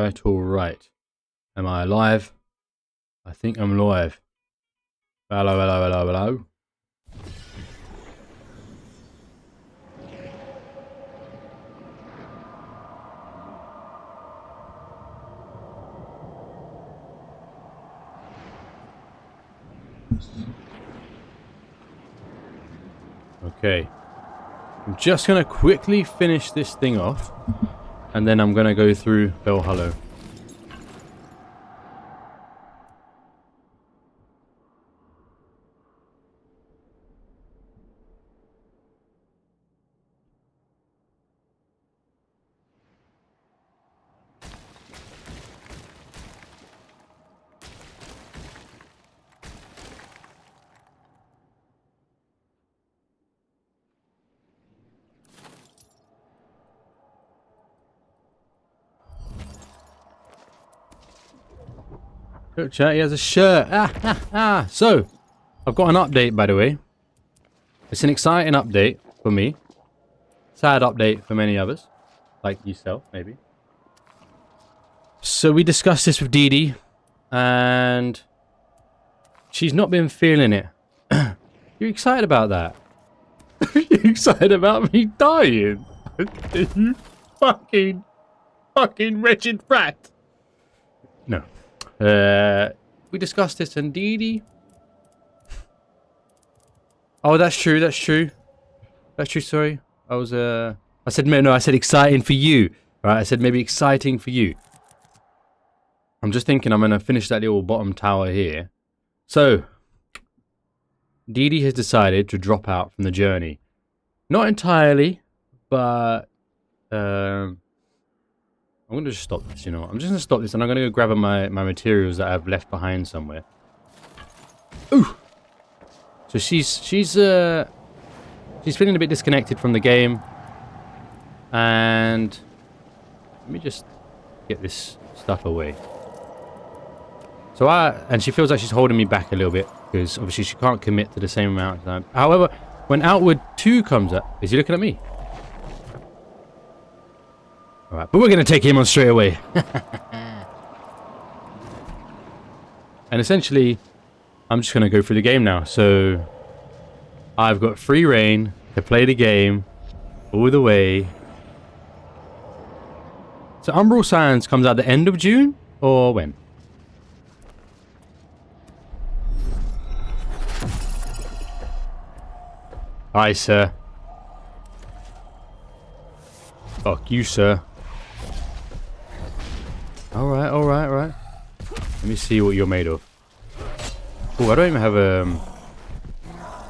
Alright, alright. Am I alive? I think I'm live. Hello, hello, hello, hello. Okay. I'm just going to quickly finish this thing off. And then I'm going to go through Fellhollow. Chat, he has a shirt. So, I've got an update, by the way. It's an exciting update for me. Sad update for many others. Like yourself, maybe. So, we discussed this with Dee Dee. And she's not been feeling it. You excited about that? You excited about me dying? You fucking wretched rat. No. We discussed this and Dee Dee. Oh, that's true, that's true. That's true, sorry. I said, no, I said exciting for you. Right, I said maybe exciting for you. I'm just thinking I'm going to finish that little bottom tower here. So, Dee Dee has decided to drop out from the journey. Not entirely, but I'm going to just stop this, you know. I'm just going to stop this and I'm going to go grab my materials that I've left behind somewhere. Ooh! So she's feeling a bit disconnected from the game. And let me just get this stuff away. So and she feels like she's holding me back a little bit because obviously she can't commit to the same amount of time. However, when Outward 2 comes up, is he looking at me? Alright, but we're going to take him on straight away. And essentially, I'm just going to go through the game now. So, I've got free reign to play the game all the way. So, Umbral Sands comes out the end of June? Or when? Aye, sir. Fuck you, sir. Alright, alright, alright. Let me see what you're made of. Oh, I don't even have a...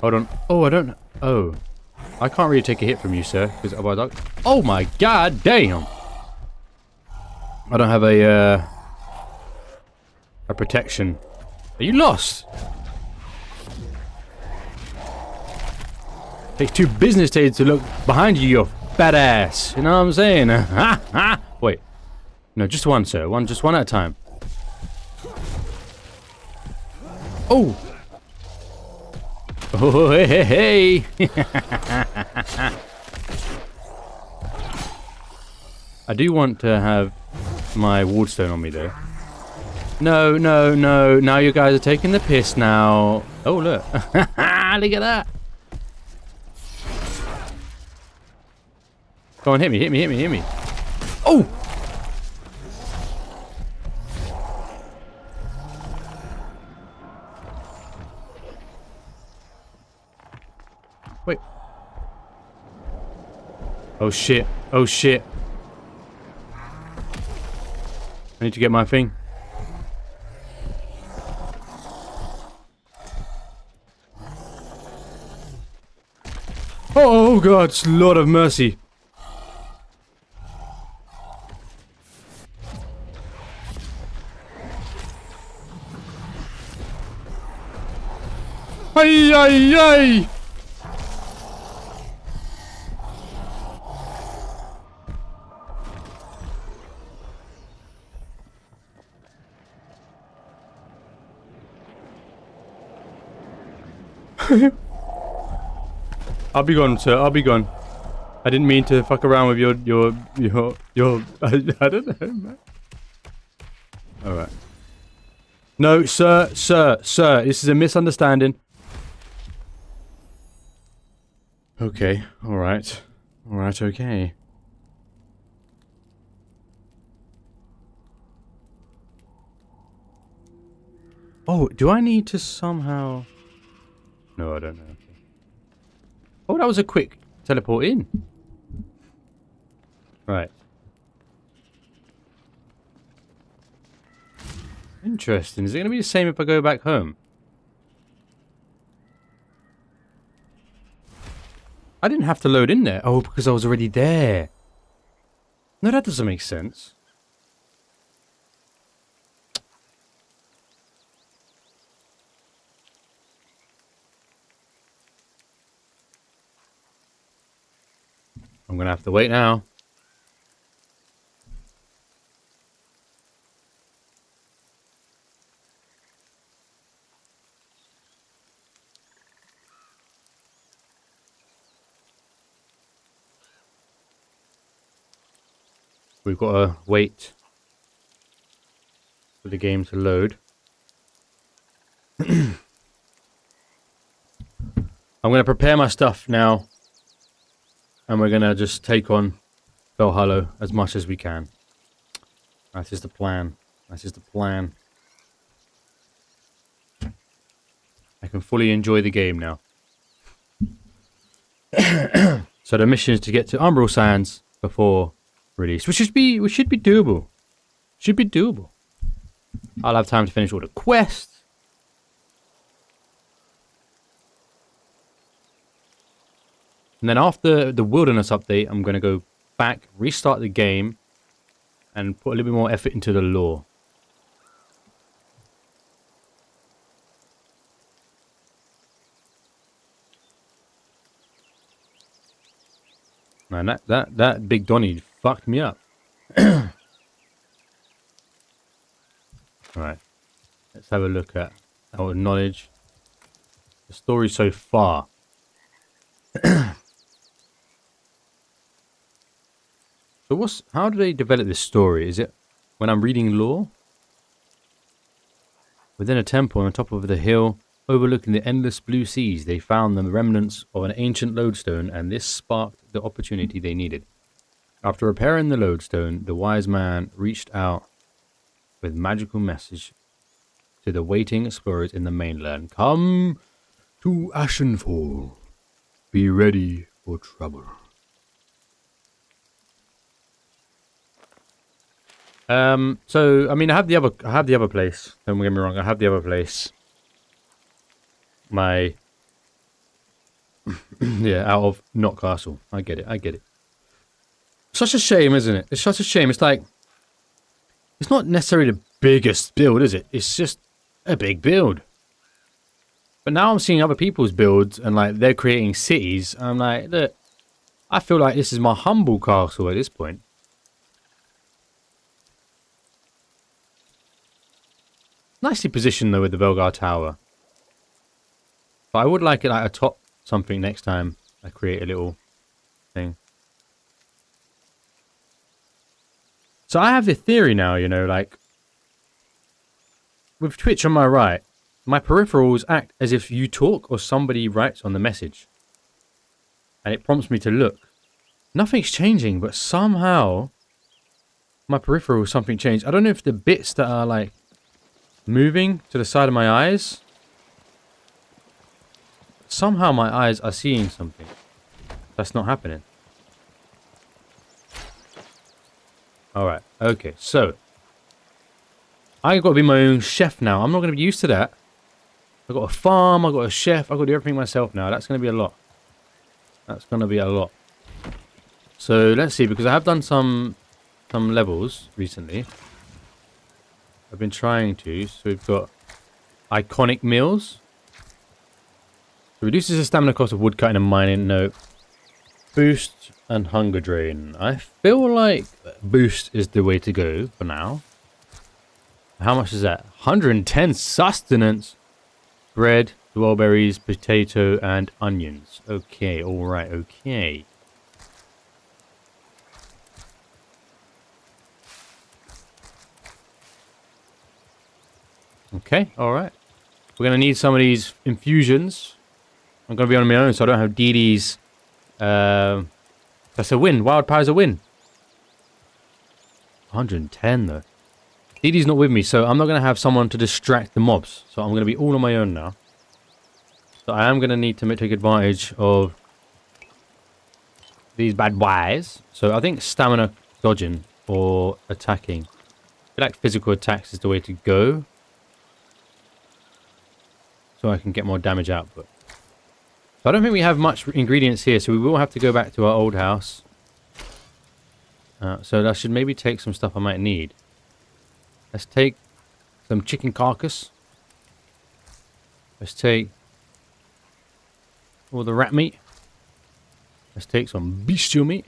Hold on. Oh, I don't... Oh. I can't really take a hit from you, sir. Because otherwise I'll... Oh my god damn! I don't have a protection. Are you lost? Takes 2 business days to look behind you, you fat ass. You know what I'm saying? Ha ha! Wait. No, just one, sir. Just one at a time. Oh! Oh, hey, hey, hey! I do want to have my wardstone on me, though. No, no, no. Now you guys are taking the piss now. Oh, look. Look at that. Go on, hit me, hit me, hit me, hit me. Oh! Wait. Oh shit. Oh shit. I need to get my thing. Oh god, Lord of mercy. Ay, ay, ay! I'll be gone, sir. I'll be gone. I didn't mean to fuck around with your I don't know, man. Alright. No, sir, sir, sir. This is a misunderstanding. Okay, alright. Alright, okay. Oh, do I need to somehow... No, I don't know. Oh, that was a quick teleport in. Right. Interesting. Is it going to be the same if I go back home? I didn't have to load in there. Oh, because I was already there. No, that doesn't make sense. I'm going to have to wait now. We've got to wait for the game to load. I'm going to prepare my stuff now. And we're going to just take on Fellhollow as much as we can. That is the plan. That is the plan. I can fully enjoy the game now. So the mission is to get to Umbral Sands before release, which should be doable. Should be doable. I'll have time to finish all the quests. And then after the wilderness update, I'm going to go back, restart the game, and put a little bit more effort into the lore. Man, that big Donny fucked me up. Alright. Let's have a look at our knowledge. The story so far. So how do they develop this story? Is it when I'm reading lore? Within a temple on the top of the hill, overlooking the endless blue seas, they found the remnants of an ancient lodestone, and this sparked the opportunity they needed. After repairing the lodestone, the wise man reached out with magical message to the waiting explorers in the mainland. Come to Ashenfall. Be ready for trouble. So I mean, I have the other place. Don't get me wrong. I have the other place. My yeah, out of Not Castle. I get it. I get it. Such a shame, isn't it? It's such a shame. It's like it's not necessarily the biggest build, is it? It's just a big build. But now I'm seeing other people's builds and like they're creating cities. I'm like, look, I feel like this is my humble castle at this point. Nicely positioned though with the Belgar Tower. But I would like it like atop something next time I create a little thing. So I have the theory now, you know, like with Twitch on my right, my peripherals act as if you talk or somebody writes on the message. And it prompts me to look. Nothing's changing, but somehow my peripheral something changed. I don't know if the bits that are like moving to the side of my eyes, somehow my eyes are seeing something that's not happening. Alright, okay, so I got to be my own chef now. I'm not going to be used to that. I've got a farm, I've got a chef, I've got to do everything myself now. That's going to be a lot. That's going to be a lot. So let's see, because I have done some levels recently. I've been trying to. So we've got iconic meals. So reduces the stamina cost of woodcutting and mining. No. Boost and hunger drain. I feel like boost is the way to go for now. How much is that? 110 sustenance. Bread, dwellberries, potato, and onions. Okay, alright, okay. Okay, alright. We're going to need some of these infusions. I'm going to be on my own, so I don't have Dee Dee's... that's a win. Wild Power's a win. 110, though. Dee Dee's not with me, so I'm not going to have someone to distract the mobs. So I'm going to be all on my own now. So I am going to need to take advantage of these bad boys. So I think stamina dodging or attacking. I feel like physical attacks is the way to go. So I can get more damage output. So I don't think we have much ingredients here, so we will have to go back to our old house. So I should maybe take some stuff I might need. Let's take some chicken carcass. Let's take all the rat meat. Let's take some bestial meat.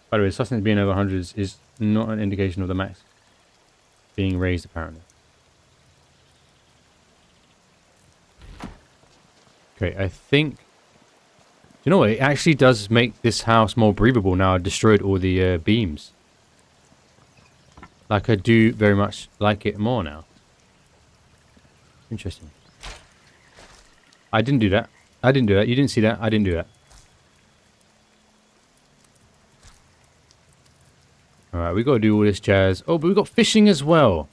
By the way, sustenance being over 100 is not an indication of the max being raised, apparently. Okay, I think... You know what? It actually does make this house more breathable now I've destroyed all the beams. Like, I do very much like it more now. Interesting. I didn't do that. I didn't do that. You didn't see that. I didn't do that. Alright, we got to do all this jazz. Oh, but we got fishing as well.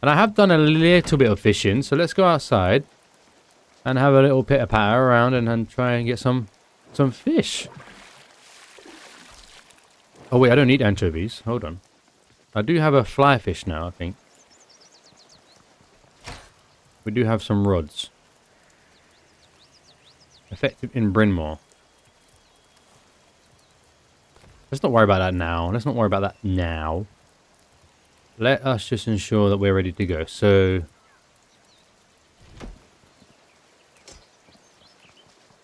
And I have done a little bit of fishing, so let's go outside and have a little pitter-patter around and try and get some fish. Oh wait, I don't need anchovies. Hold on. I do have a fly fish now, I think. We do have some rods. Effective in Bryn Mawr. Let's not worry about that now. Let's not worry about that now. Let us just ensure that we're ready to go. So...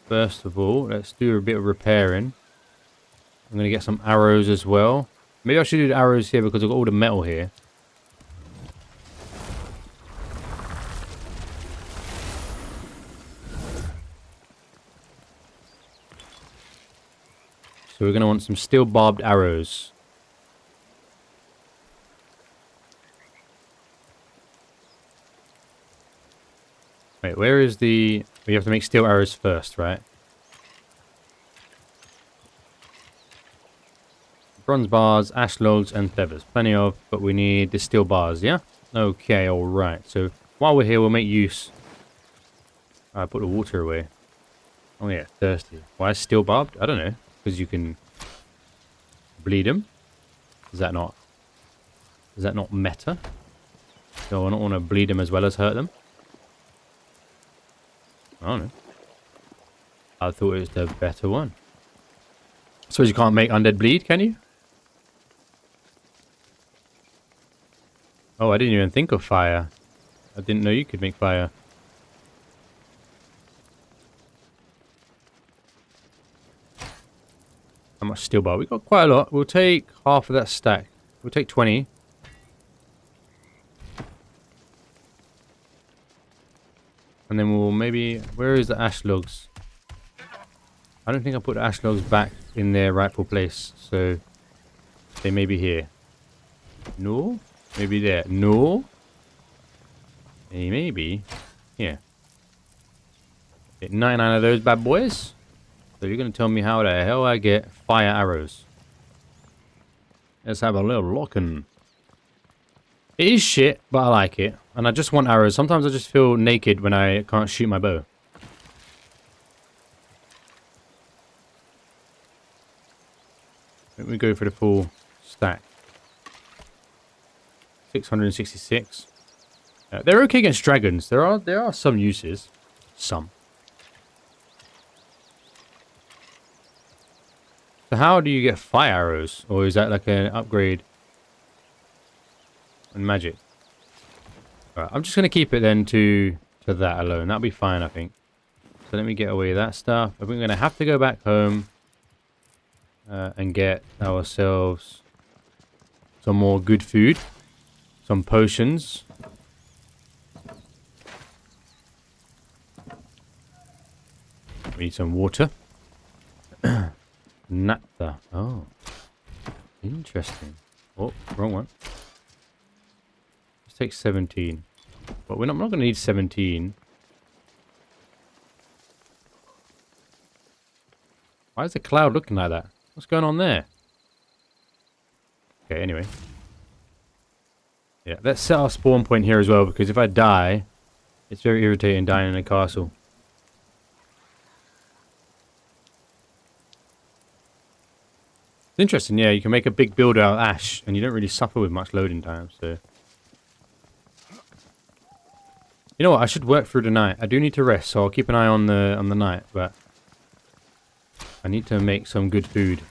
First of all, let's do a bit of repairing. I'm going to get some arrows as well. Maybe I should do the arrows here because I've got all the metal here. So we're going to want some steel barbed arrows. Wait, where is the... We have to make steel arrows first, right? Bronze bars, ash logs, and feathers. Plenty of, but we need the steel bars, yeah? Okay, alright. So, while we're here, we'll make use... I put the water away. Oh yeah, thirsty. Why is steel barbed? I don't know. Because you can... bleed them? Is that not meta? So I don't want to bleed them as well as hurt them? I don't know. I thought it was the better one. I suppose you can't make undead bleed, can you? Oh, I didn't even think of fire. I didn't know you could make fire. How much steel bar? We got quite a lot. We'll take half of that stack. We'll take 20. And then we'll maybe... Where is the ash logs? I don't think I put the ash logs back in their rightful place. So they may be here. No? Maybe there. No? They may be here. Get 99 of those bad boys. So you're going to tell me how the hell I get fire arrows. Let's have a little look and... It is shit, but I like it. And I just want arrows. Sometimes I just feel naked when I can't shoot my bow. Let me go for the full stack. 666. They're okay against dragons. There are some uses. Some. So how do you get fire arrows? Or is that like an upgrade in magic? Alright, I'm just going to keep it then to that alone. That'll be fine, I think. So let me get away that stuff. I think we're going to have to go back home and get ourselves some more good food. Some potions. We need some water. Naphtha. Oh. Interesting. Oh, wrong one. Let's take 17. But I'm not going to need 17. Why is the cloud looking like that? What's going on there? Okay, anyway. Yeah, let's set our spawn point here as well, because if I die, it's very irritating dying in a castle. It's interesting, yeah, you can make a big build out of ash, and you don't really suffer with much loading time, so... You know what, I should work through the night. I do need to rest, so I'll keep an eye on the night, but... I need to make some good food.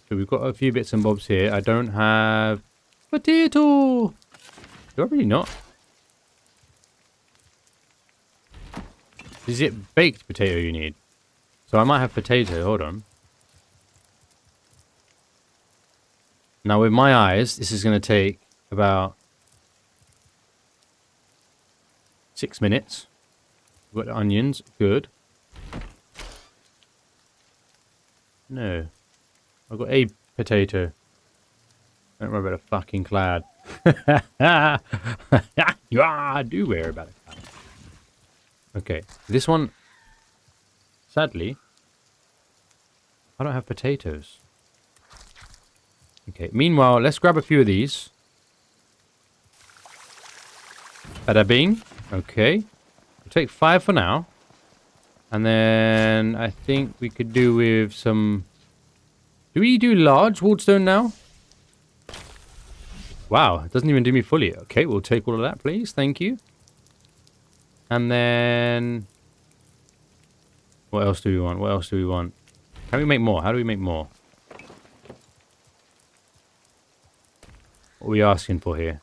So we've got a few bits and bobs here. I don't have... Potato! Do I really not? Is it baked potato you need? So I might have potato, hold on. Now with my eyes, this is going to take about 6 minutes. We've got the onions, good. No. I've got a potato. Don't worry about a fucking cloud. Yeah, I do worry about a cloud. Okay, this one, sadly, I don't have potatoes. Okay, meanwhile, let's grab a few of these. Bada bing. Okay. We'll take 5 for now. And then I think we could do with some... Do we do large wardstone now? Wow, it doesn't even do me fully. Okay, we'll take all of that, please. Thank you. And then... What else do we want? What else do we want? Can we make more? How do we make more? What are we asking for here?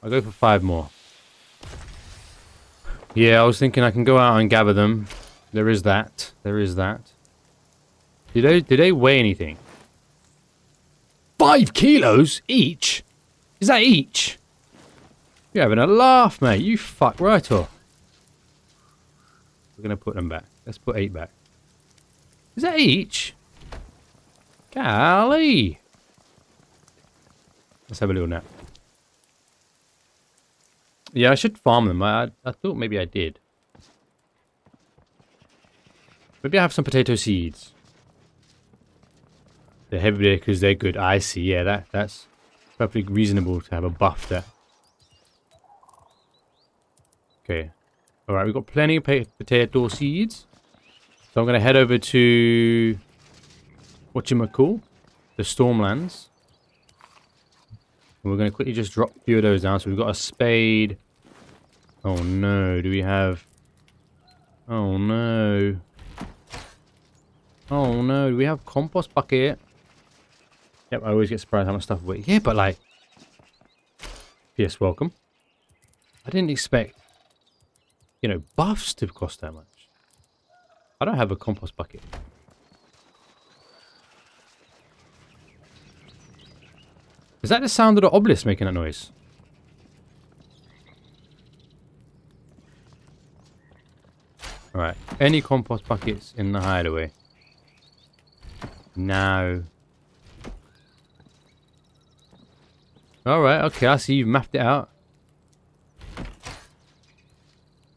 I'll go for 5 more. Yeah, I was thinking I can go out and gather them. There is that. There is that. Did they weigh anything? 5 kilos each? Is that each? You're having a laugh, mate. You fuck right off. We're going to put them back. Let's put 8 back. Is that each? Golly. Let's have a little nap. Yeah, I should farm them. I thought maybe I did. Maybe I have some potato seeds. They're heavy because they're good. I see. Yeah, that's perfectly reasonable to have a buff there. Okay. Alright, we've got plenty of potato seeds. So I'm going to head over to... whatchamacall? The Stormlands. And we're going to quickly just drop a few of those down. So we've got a spade. Oh no, do we have... Oh no. Oh no, do we have compost bucket? Yep, I always get surprised how much stuff we... Yeah, but like... Yes, welcome. I didn't expect, you know, buffs to cost that much. I don't have a compost bucket. Is that the sound of the obelisk making that noise? Alright. Any compost buckets in the hideaway? No. Alright, okay, I see you've mapped it out.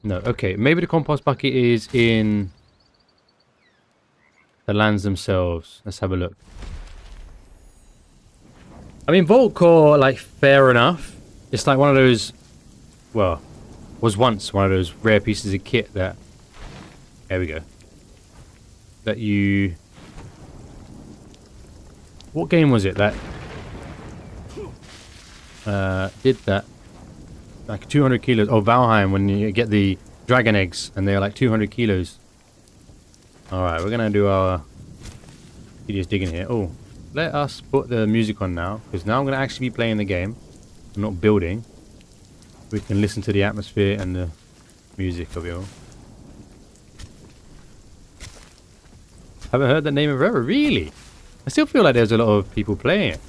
No, okay. Maybe the compost bucket is in the lands themselves. Let's have a look. I mean, Vault Core, like, fair enough. It's like one of those, well, was once one of those rare pieces of kit that, there we go, that you, what game was it that did that? Like 200 kilos. Oh, Valheim, when you get the dragon eggs and they're like 200 kilos. Alright, we're gonna do our tedious digging here. Oh. Let us put the music on now, because now I'm going to actually be playing the game. I'm not building. We can listen to the atmosphere and the music of it all. Haven't heard that name in forever, really? I still feel like there's a lot of people playing it.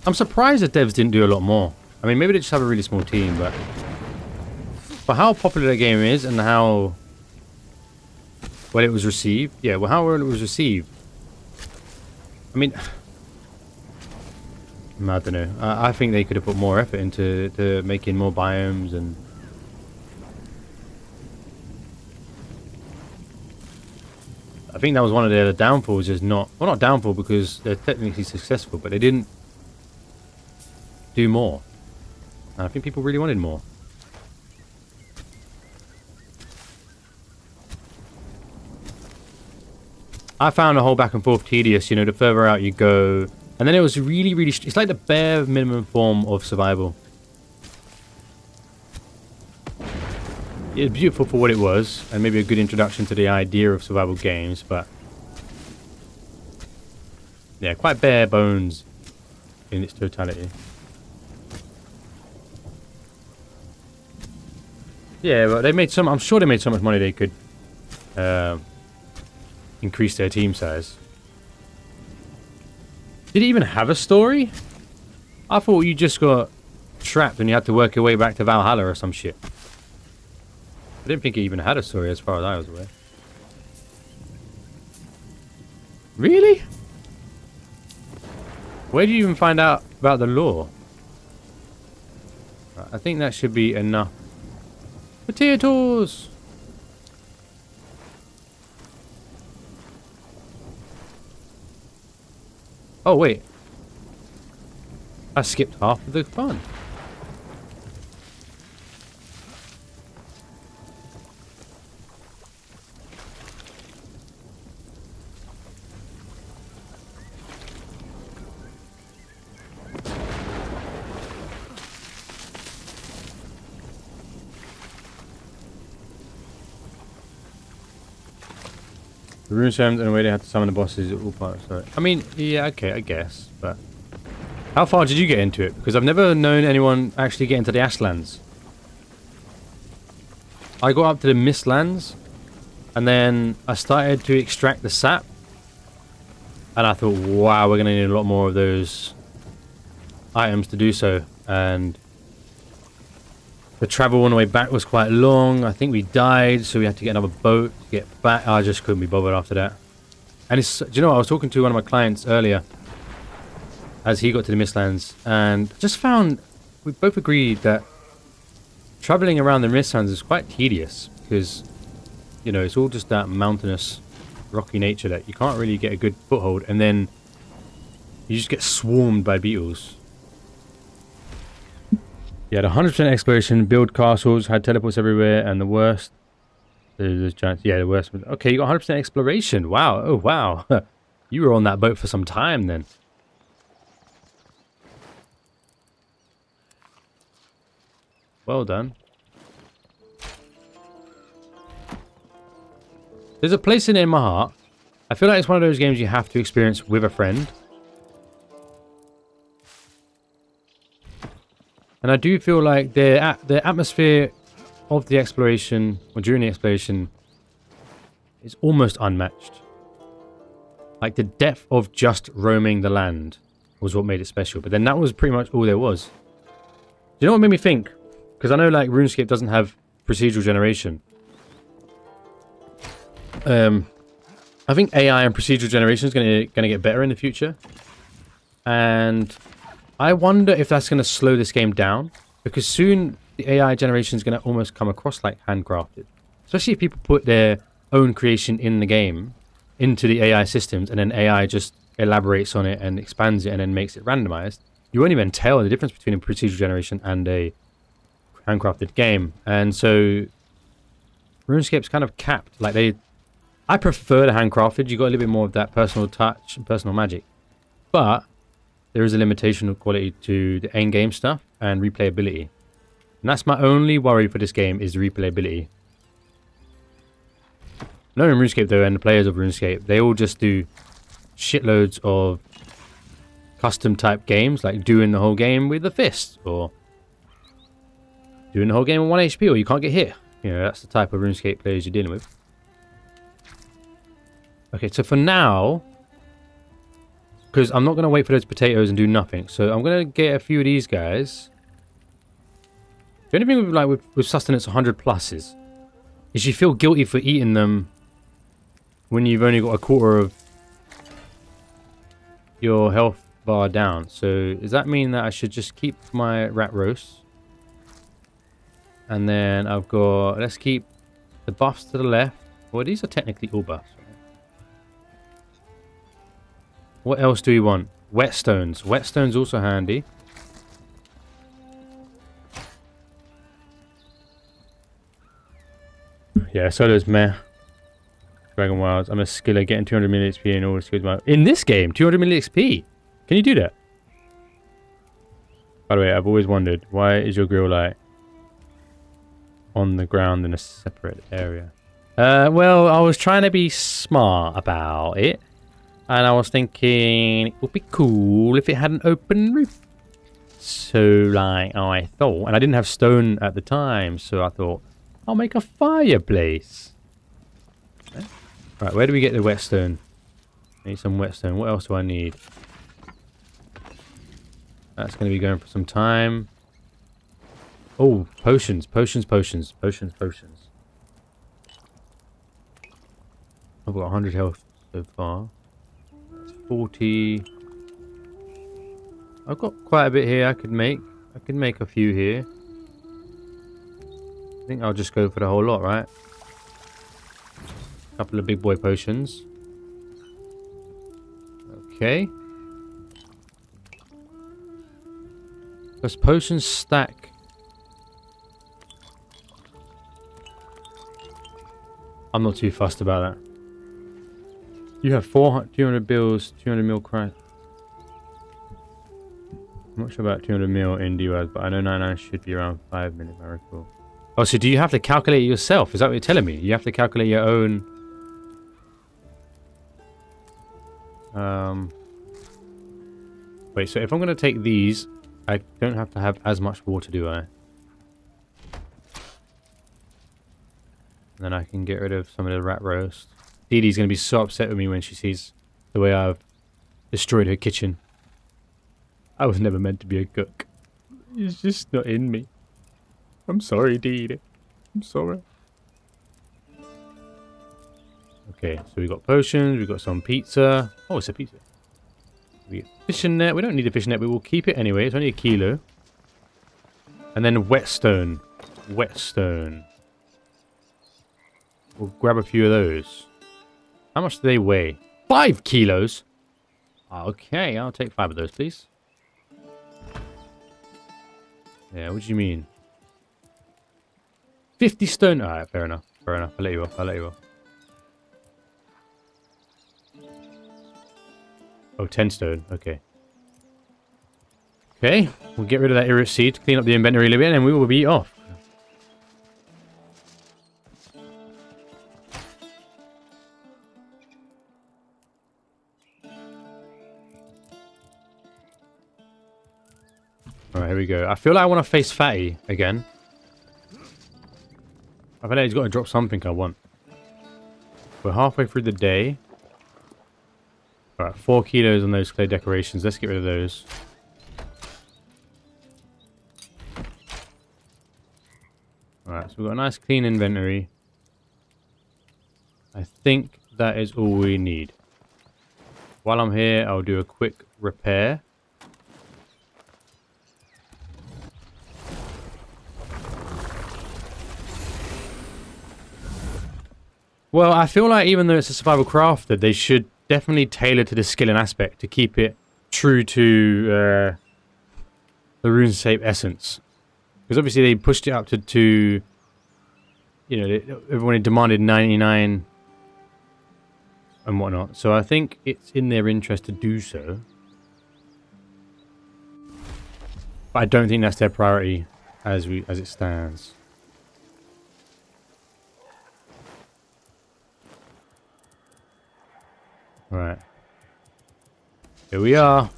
I'm surprised that devs didn't do a lot more. I mean, maybe they just have a really small team, but... For how popular the game is and how well it was received. Yeah, well, how well it was received. I mean, I don't know. I think they could have put more effort into making more biomes and. I think that was one of their downfalls. Is not downfall because they're technically successful, but they didn't do more. And I think people really wanted more. I found the whole back and forth tedious, you know, the further out you go. And then it was really, really... It's like the bare minimum form of survival. It's beautiful for what it was, and maybe a good introduction to the idea of survival games, but... Yeah, quite bare bones in its totality. Yeah, but they made some... I'm sure they made so much money they could... increase their team size. Did it even have a story? I thought you just got trapped and you had to work your way back to Valhalla or some shit. I didn't think it even had a story as far as I was aware. Really? Where did you even find out about the lore? I think that should be enough. Potatoes! Oh, wait. I skipped half of the fun. The rune stones and the way they had to summon the bosses are all part of it. I mean, yeah, okay, I guess, but... How far did you get into it? Because I've never known anyone actually get into the Ashlands. I got up to the Mistlands, and then I started to extract the sap. And I thought, wow, we're going to need a lot more of those items to do so. And the travel on the way back was quite long. I think we died, so we had to get another boat to get back. I just couldn't be bothered after that. And it's, do you know what? I was talking to one of my clients earlier as he got to the Mistlands, and just found we both agreed that traveling around the Mistlands is quite tedious because, you know, it's all just that mountainous, rocky nature that you can't really get a good foothold, and then you just get swarmed by beetles. You had 100% exploration, build castles, had teleports everywhere, and the worst... There's giants. Yeah, the worst... Okay, you got 100% exploration. Wow. Oh, wow. You were on that boat for some time, then. Well done. There's a place in my heart. I feel like it's one of those games you have to experience with a friend. And I do feel like the atmosphere of the exploration, or during the exploration, is almost unmatched. Like, the depth of just roaming the land was what made it special. But then that was pretty much all there was. Do you know what made me think? Because I know, like, RuneScape doesn't have procedural generation. I think AI and procedural generation is going to get better in the future. And I wonder if that's going to slow this game down, because soon the AI generation is going to almost come across like handcrafted. Especially if people put their own creation in the game into the AI systems, and then AI just elaborates on it and expands it and then makes it randomized. You won't even tell the difference between a procedural generation and a handcrafted game. And so RuneScape's kind of capped. Like, I prefer the handcrafted. You got a little bit more of that personal touch and personal magic, but there is a limitation of quality to the end game stuff and replayability. And that's my only worry for this game, is the replayability. Knowing RuneScape though, and the players of RuneScape, they all just do shitloads of custom type games, like doing the whole game with a fist, or doing the whole game with 1 HP, or you can't get hit. You know, that's the type of RuneScape players you're dealing with. Okay, so for now, because I'm not going to wait for those potatoes and do nothing, so I'm going to get a few of these guys. The only thing with sustenance 100 plus is you feel guilty for eating them when you've only got a quarter of your health bar down. So does that mean that I should just keep my rat roast? And then I've got, let's keep the buffs to the left. Well, these are technically all buffs. Right? What else do we want? Whetstones. Whetstones also handy. Yeah, Solo's meh. Dragon Wilds. I'm a skiller getting 200 million XP in all skills. In this game, 200 million XP. Can you do that? By the way, I've always wondered, why is your grill light on the ground in a separate area? Well, I was trying to be smart about it. And I was thinking it would be cool if it had an open roof. So, like, I thought. And I didn't have stone at the time, so I thought, I'll make a fireplace. Right, where do we get the whetstone? I need some whetstone. What else do I need? That's going to be going for some time. Oh, potions. Potions. I've got 100 health so far. That's 40. I've got quite a bit here I could make. I could make a few here. I think I'll just go for the whole lot, right? Couple of big boy potions. Okay. Does potions stack? I'm not too fussed about that. You have 200 bills, 200 mil crash. I'm not sure about 200 mil in DUIs, but I know 99 should be around 5 minute miracle. Oh, so do you have to calculate it yourself? Is that what you're telling me? You have to calculate your own... Wait, so if I'm going to take these, I don't have to have as much water, do I? Then I can get rid of some of the rat roast. Dee Dee's going to be so upset with me when she sees the way I've destroyed her kitchen. I was never meant to be a cook. It's just not in me. I'm sorry, Dee Dee. I'm sorry. Okay, so we got potions, we got some pizza. Oh, it's a pizza. We get fishing net. We don't need a fishing net, but we'll keep it anyway. It's only 1 kilo. And then whetstone. Whetstone. We'll grab a few of those. How much do they weigh? 5 kilos? Okay, I'll take 5 of those, please. Yeah, what do you mean? 50 stone. Alright, fair enough. Fair enough. I'll let you off. I'll let you off. Oh, 10 stone. Okay. Okay. We'll get rid of that irrit seed, clean up the inventory a little bit, and then we will be off. Alright, here we go. I feel like I want to face Fatty again. I feel like he's got to drop something I want. We're halfway through the day. Alright, 4 kilos on those clay decorations. Let's get rid of those. Alright, so we've got a nice clean inventory. I think that is all we need. While I'm here, I'll do a quick repair. Well, I feel like even though it's a survival crafter, they should definitely tailor to the skilling aspect to keep it true to the RuneScape essence. Because obviously they pushed it up to you know, everyone demanded 99 and whatnot. So I think it's in their interest to do so. But I don't think that's their priority as it stands. Right. Here we are.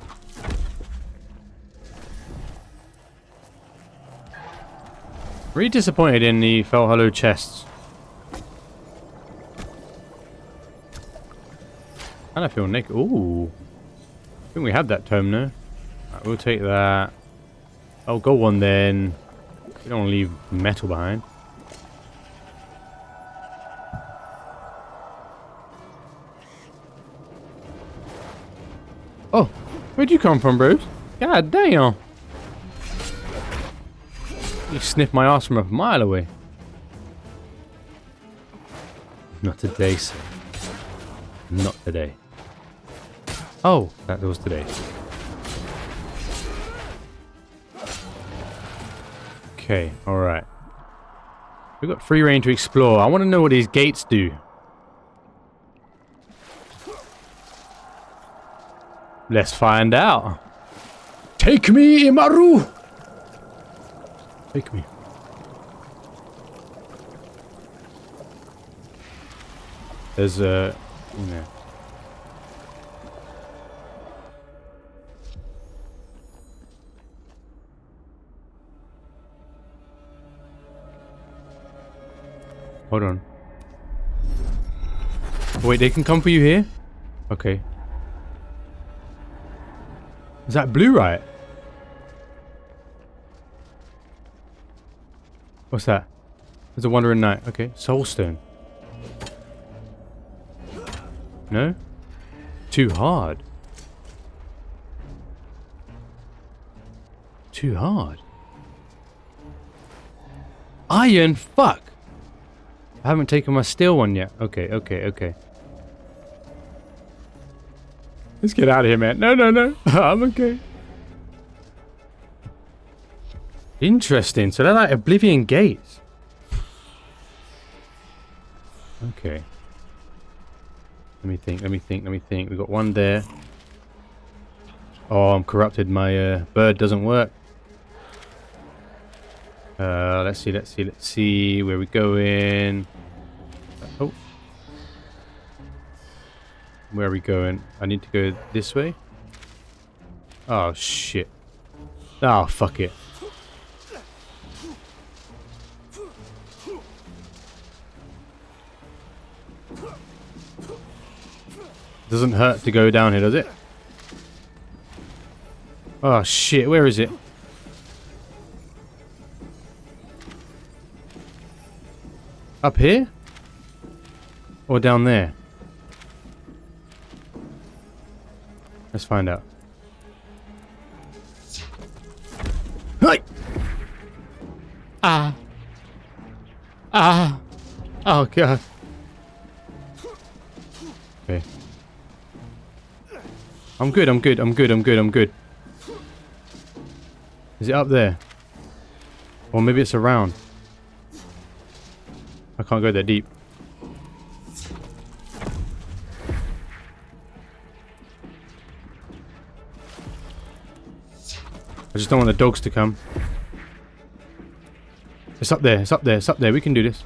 Really disappointed in the Fellhollow chests. Kind of feel naked. Ooh. I think we had that tome now. Right, we'll take that. Oh, go on then. We don't want to leave metal behind. Oh, Where'd you come from, Bruce? God damn. You sniffed my ass from a mile away. Not today, sir. Not today. Oh, that was today. Okay, alright. We've got free reign to explore. I want to know what these gates do. Let's find out. Take me, Imaru! Take me. There's a... yeah. Hold on. Wait, they can come for you here? Okay. Is that blue right? What's that? There's a wandering knight. Okay. Soulstone. No? Too hard. Too hard. Iron? Fuck! I haven't taken my steel one yet. Okay, okay, okay. Let's get out of here, man. No, no, no. I'm okay. Interesting. So they're like Oblivion gates. Okay. Let me think, let me think, let me think. We've got one there. Oh, I'm corrupted. My bird doesn't work. Let's see, let's see, let's see. Where we going? Oh. Where are we going? I need to go this way? Oh, shit. Oh, fuck it. Doesn't hurt to go down here, does it? Oh, shit. Where is it? Up here? Or down there? Let's find out. Hey! Ah! Ah! Oh, God. Okay. I'm good, I'm good, I'm good, I'm good, I'm good. Is it up there? Or maybe it's around. I can't go that deep. I just don't want the dogs to come. It's up there, it's up there, it's up there. We can do this.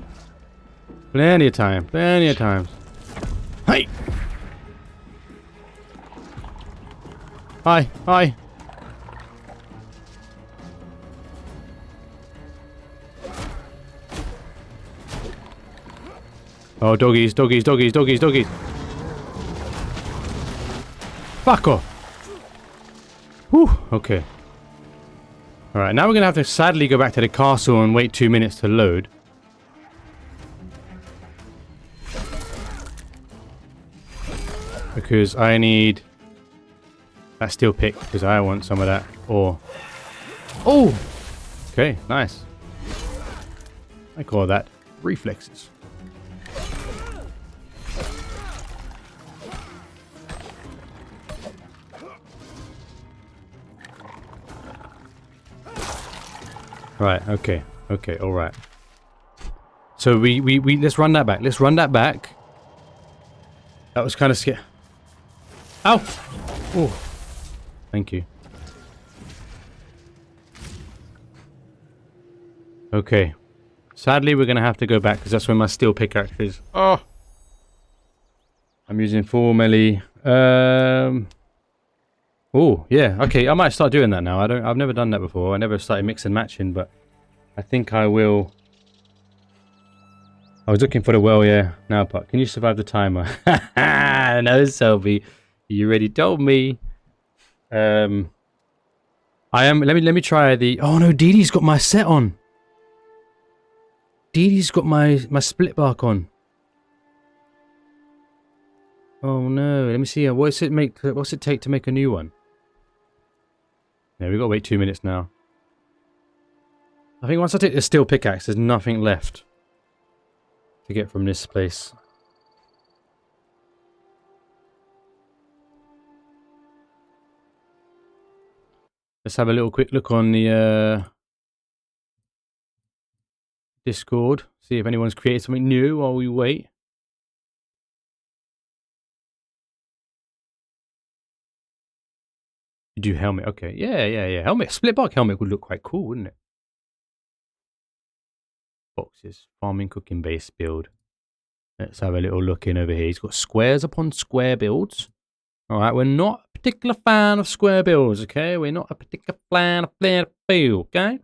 Plenty of time, plenty of times. Hey! Hi, hi. Oh, doggies, doggies, doggies, doggies, doggies. Fuck off. Whew, okay. Alright, now we're going to have to sadly go back to the castle and wait 2 minutes to load. Because I need that steel pick, because I want some of that. Or... oh! Okay, nice. I call that reflexes. Right, okay, okay, alright. So we let's run that back. Let's run that back. That was kind of scary. Ow! Oh, thank you. Okay. Sadly, we're going to have to go back because that's where my steel pickaxe is. Oh! I'm using full melee. Oh, yeah. Okay, I might start doing that now. I've never done that before. I never started mix and matching, but I think I will. I was looking for the well, yeah. Now, but can you survive the timer? No, Selby. You already told me. I am. Let me try the. Oh no, Dee Dee's got my set on. Dee Dee's got my split bark on. Oh no. Let me see. What's it take to make a new one? Yeah, we've got to wait 2 minutes now. I think once I take the steel pickaxe, there's nothing left to get from this place. Let's have a little quick look on the Discord. See if anyone's created something new while we wait. You do helmet. Okay. Yeah. Helmet. Split bark helmet would look quite cool, wouldn't it? Boxes. Farming, cooking, base build. Let's have a little look in over here. He's got squares upon square builds. Alright, we're not a particular fan of square builds, okay? We're not a particular fan of build, okay?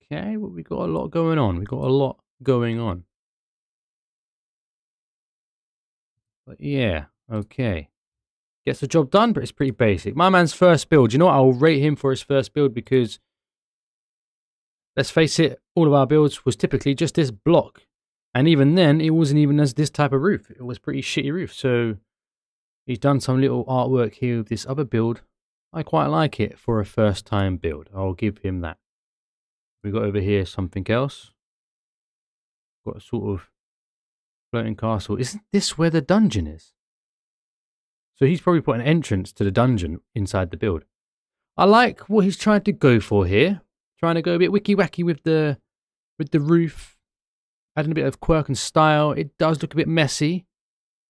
Okay, well, we got a lot going on. We got a lot going on. But yeah, okay. Gets the job done, but it's pretty basic. My man's first build. You know what? I'll rate him for his first build because, let's face it, all of our builds was typically just this block. And even then, it wasn't even as this type of roof. It was pretty shitty roof. So he's done some little artwork here with this other build. I quite like it for a first time build. I'll give him that. We got over here something else. Got a sort of floating castle. Isn't this where the dungeon is? So he's probably put an entrance to the dungeon inside the build. I like what he's trying to go for here. Trying to go a bit wicky-wacky with the roof. Adding a bit of quirk and style. It does look a bit messy.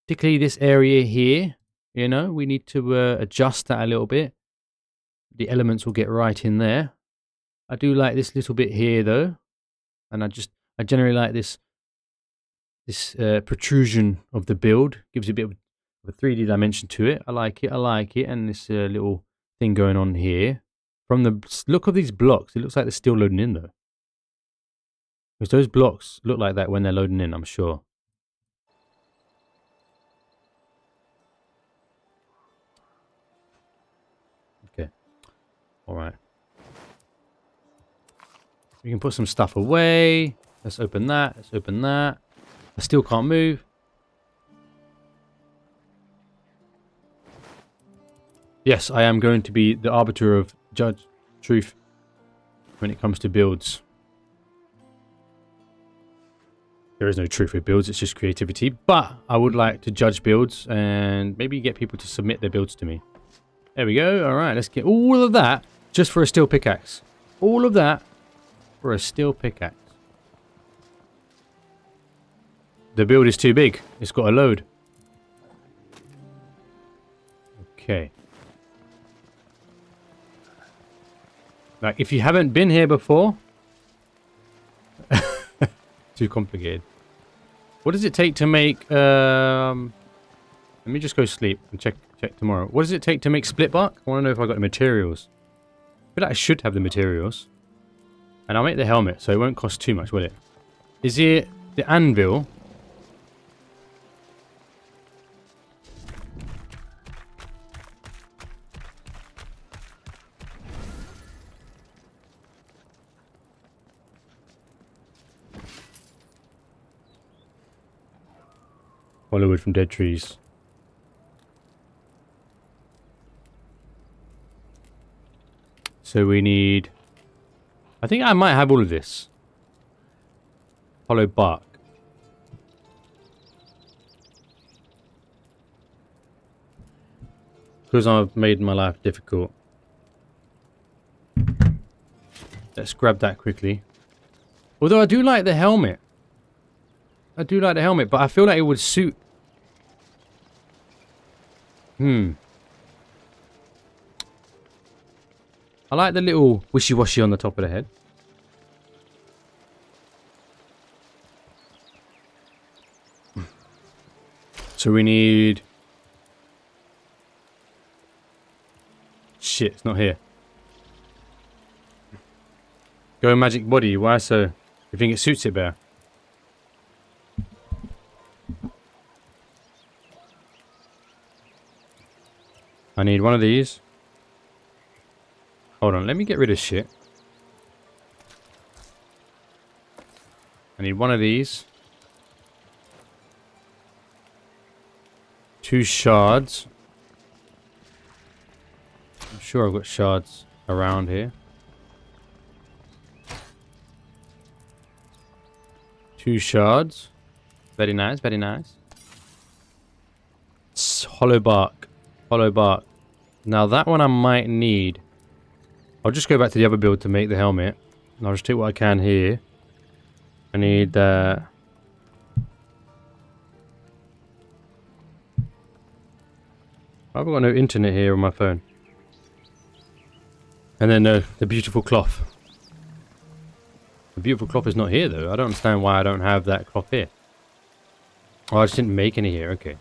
Particularly this area here. You know, we need to adjust that a little bit. The elements will get right in there. I do like this little bit here though. And I generally like this protrusion of the build. Gives it a bit of a 3D dimension to it. I like it. And this little thing going on here. From the look of these blocks, it looks like they're still loading in though. Because those blocks look like that when they're loading in, I'm sure. Okay. Alright. We can put some stuff away. Let's open that. Let's open that. I still can't move. Yes, I am going to be the arbiter of judge truth when it comes to builds. There is no truth with builds, it's just creativity. But I would like to judge builds and maybe get people to submit their builds to me. There we go. Alright, let's get all of that just for a steel pickaxe. All of that for a steel pickaxe. The build is too big. It's got a load. Okay. Like, if you haven't been here before... Too complicated. What does it take to make... Let me just go sleep and check tomorrow. What does it take to make split bark? I want to know if I got the materials. I feel like I should have the materials. And I'll make the helmet, so it won't cost too much, will it? Is it the anvil? Hollow wood from dead trees. So we need... I think I might have all of this. Hollow bark. Because I've made my life difficult. Let's grab that quickly. Although I do like the helmet. I do like the helmet, but I feel like it would suit... I like the little wishy-washy on the top of the head. So we need... Shit, it's not here. Go magic body, why so? You think it suits it better? I need one of these. Hold on, let me get rid of shit. I need one of these. 2 shards. sure I've got shards around here. 2 shards. Very nice, very nice. Hollow bark. Hollow bark. Now that one I might need. I'll just go back to the other build to make the helmet. And I'll just take what I can here. I need I've got no internet here on my phone. And then the beautiful cloth. The beautiful cloth is not here though. I don't understand why I don't have that cloth here. Oh, I just didn't make any here. Okay.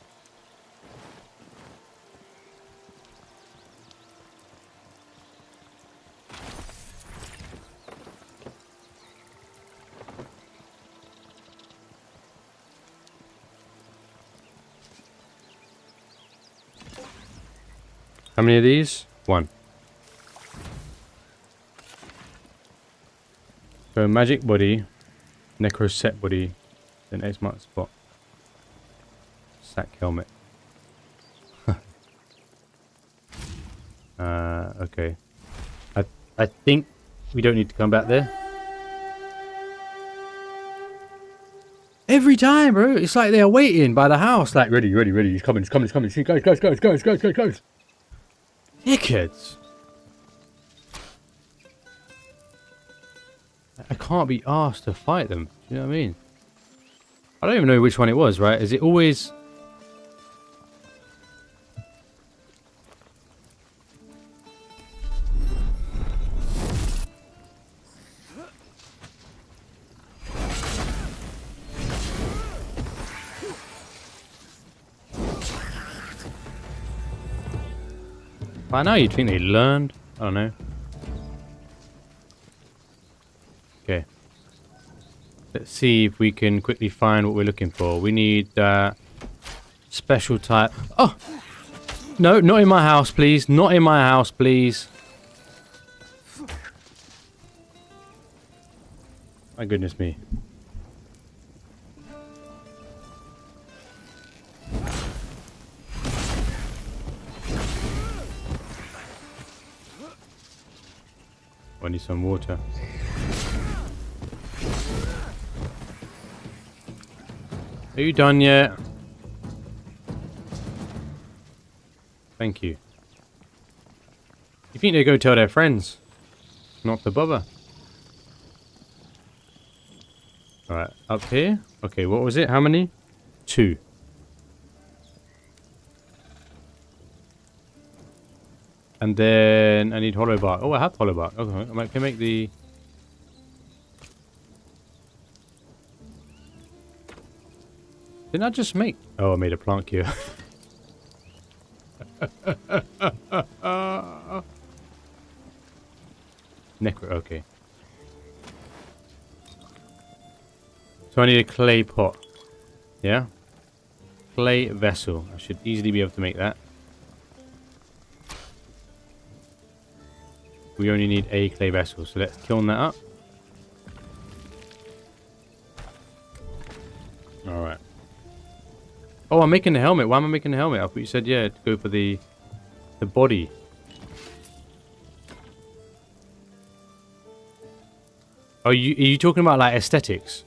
How many of these? 1. So magic body, necro set body, then X mark spot. Sack helmet. Okay. I think we don't need to come back there. Every time, bro. It's like they're waiting by the house. Like, ready, ready, ready. He's coming, he's coming, he's coming. Guys. Dickheads. I can't be asked to fight them. Do you know what I mean? I don't even know which one it was, right? Is it always... By now you'd think they learned. I don't know. Okay. Let's see if we can quickly find what we're looking for. We need special type. Oh! No, not in my house, please. Not in my house, please. My goodness me. I need some water. Are you done yet? Thank you. You think they go tell their friends? Not to bother. Alright, up here. Okay, what was it? How many? 2. And then I need hollow bark. Oh, I have hollow bark. Okay, I can make the... Didn't I just make... Oh, I made a plank here. Necro, okay. So I need a clay pot. Yeah? Clay vessel. I should easily be able to make that. We only need a clay vessel, so let's kiln that up. Alright. Oh, I'm making the helmet. Why am I making the helmet? I thought you said, yeah, to go for the body. Oh, are you talking about like aesthetics?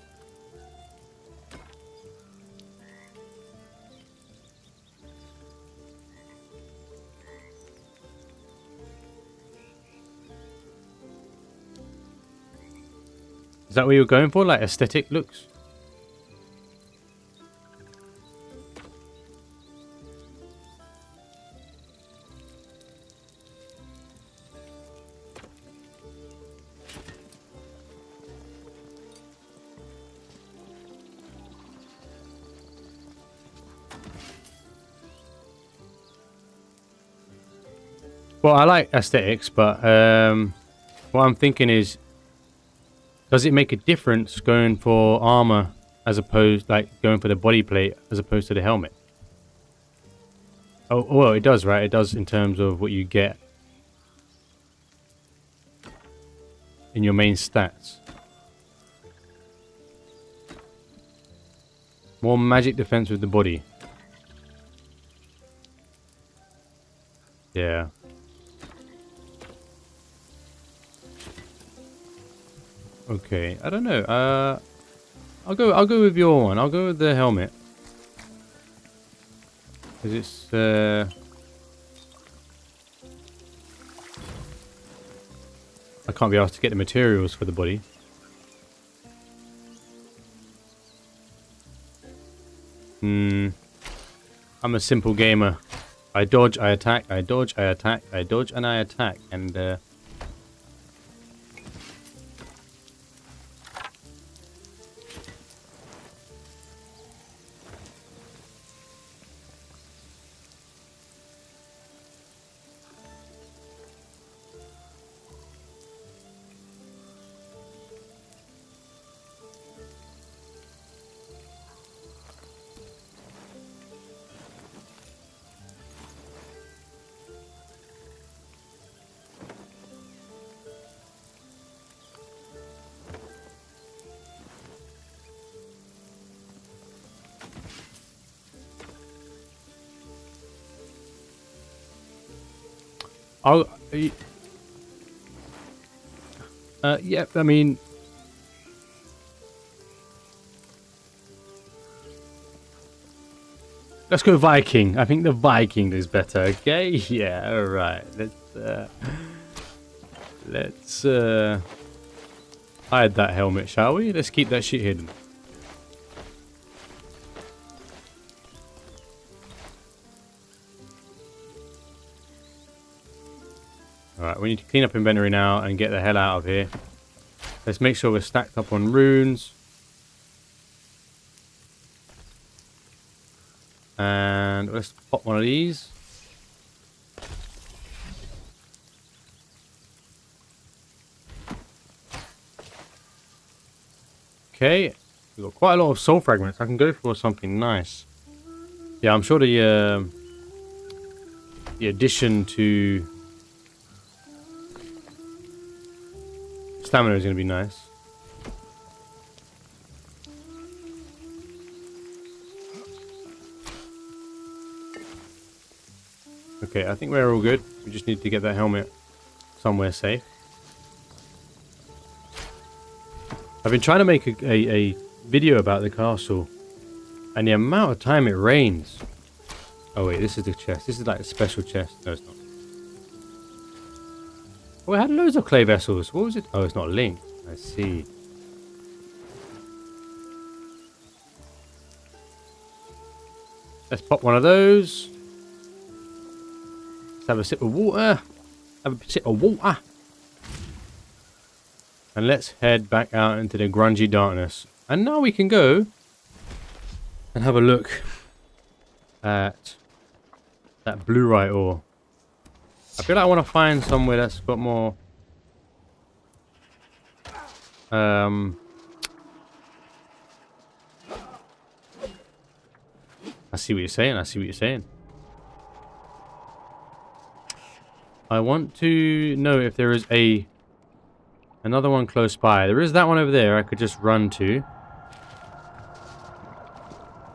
Is that what you're going for? Like aesthetic looks? Well, I like aesthetics, but what I'm thinking is, does it make a difference going for armor as opposed, like going for the body plate as opposed to the helmet? Oh, well, it does, right? It does in terms of what you get in your main stats. More magic defense with the body. Okay, I don't know. I'll go with your one. I'll go with the helmet. Because it's I can't be asked to get the materials for the body. I'm a simple gamer. I dodge, I attack, I dodge, I attack, I dodge, and I attack. And I'll... yeah, I mean... Let's go Viking. I think the Viking is better, okay? Yeah, alright. Let's hide that helmet, shall we? Let's keep that shit hidden. Alright, we need to clean up inventory now and get the hell out of here. Let's make sure we're stacked up on runes. And let's pop one of these. Okay, we've got quite a lot of soul fragments. I can go for something nice. Yeah, I'm sure the addition to stamina is going to be nice. Okay, I think we're all good. We just need to get that helmet somewhere safe. I've been trying to make a video about the castle and the amount of time it rains. Oh wait, this is the chest. This is like a special chest. No, it's not. Oh, I had loads of clay vessels. What was it? Oh, it's not linked. I see. Let's pop one of those. Let's have a sip of water. Have a sip of water. And let's head back out into the grungy darkness. And now we can go and have a look at that bluerite ore. I feel like I want to find somewhere that's got more I see what you're saying. I see what you're saying. I want to know if there is another one close by. There is that one over there I could just run to.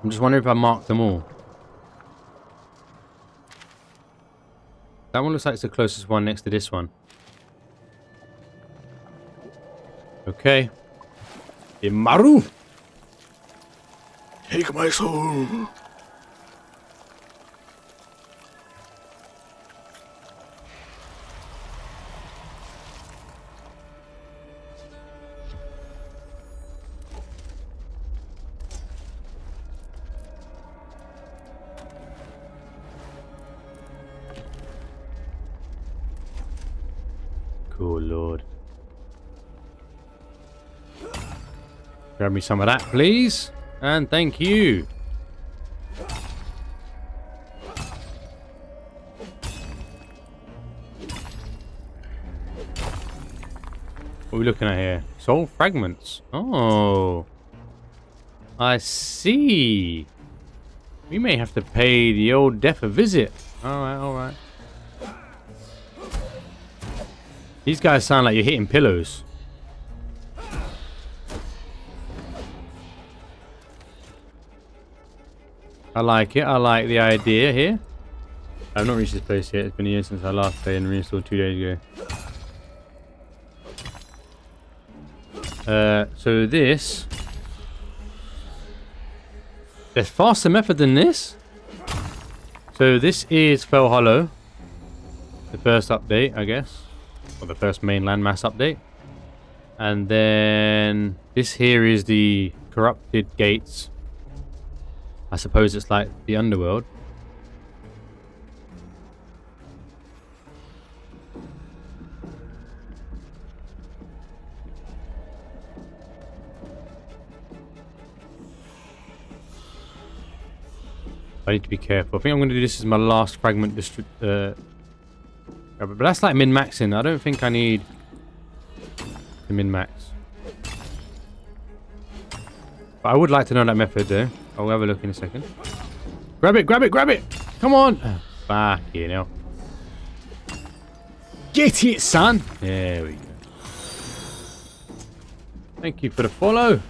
I'm just wondering if I marked them all. That one looks like it's the closest one next to this one. Okay. Imaru! Take my soul! Cool Lord. Grab me some of that, please. And thank you. What are we looking at here? Soul fragments. Oh. I see. We may have to pay the old death a visit. Alright, alright. These guys sound like you're hitting pillows. I like it. I like the idea here. I've not reached this place yet. It's been a year since I last played and reinstalled 2 days ago. So this... There's faster method than this? So this is Fellhollow. The first update, I guess. Or the first main landmass update. And then this here is the corrupted gates. I suppose it's like the underworld. I need to be careful. I think I'm going to do this as my last fragment but that's like min-maxing. I don't think I need to min-max. But I would like to know that method though. I'll have a look in a second. Grab it, grab it, grab it! Come on! Fuck you know. Get it, son! There we go. Thank you for the follow.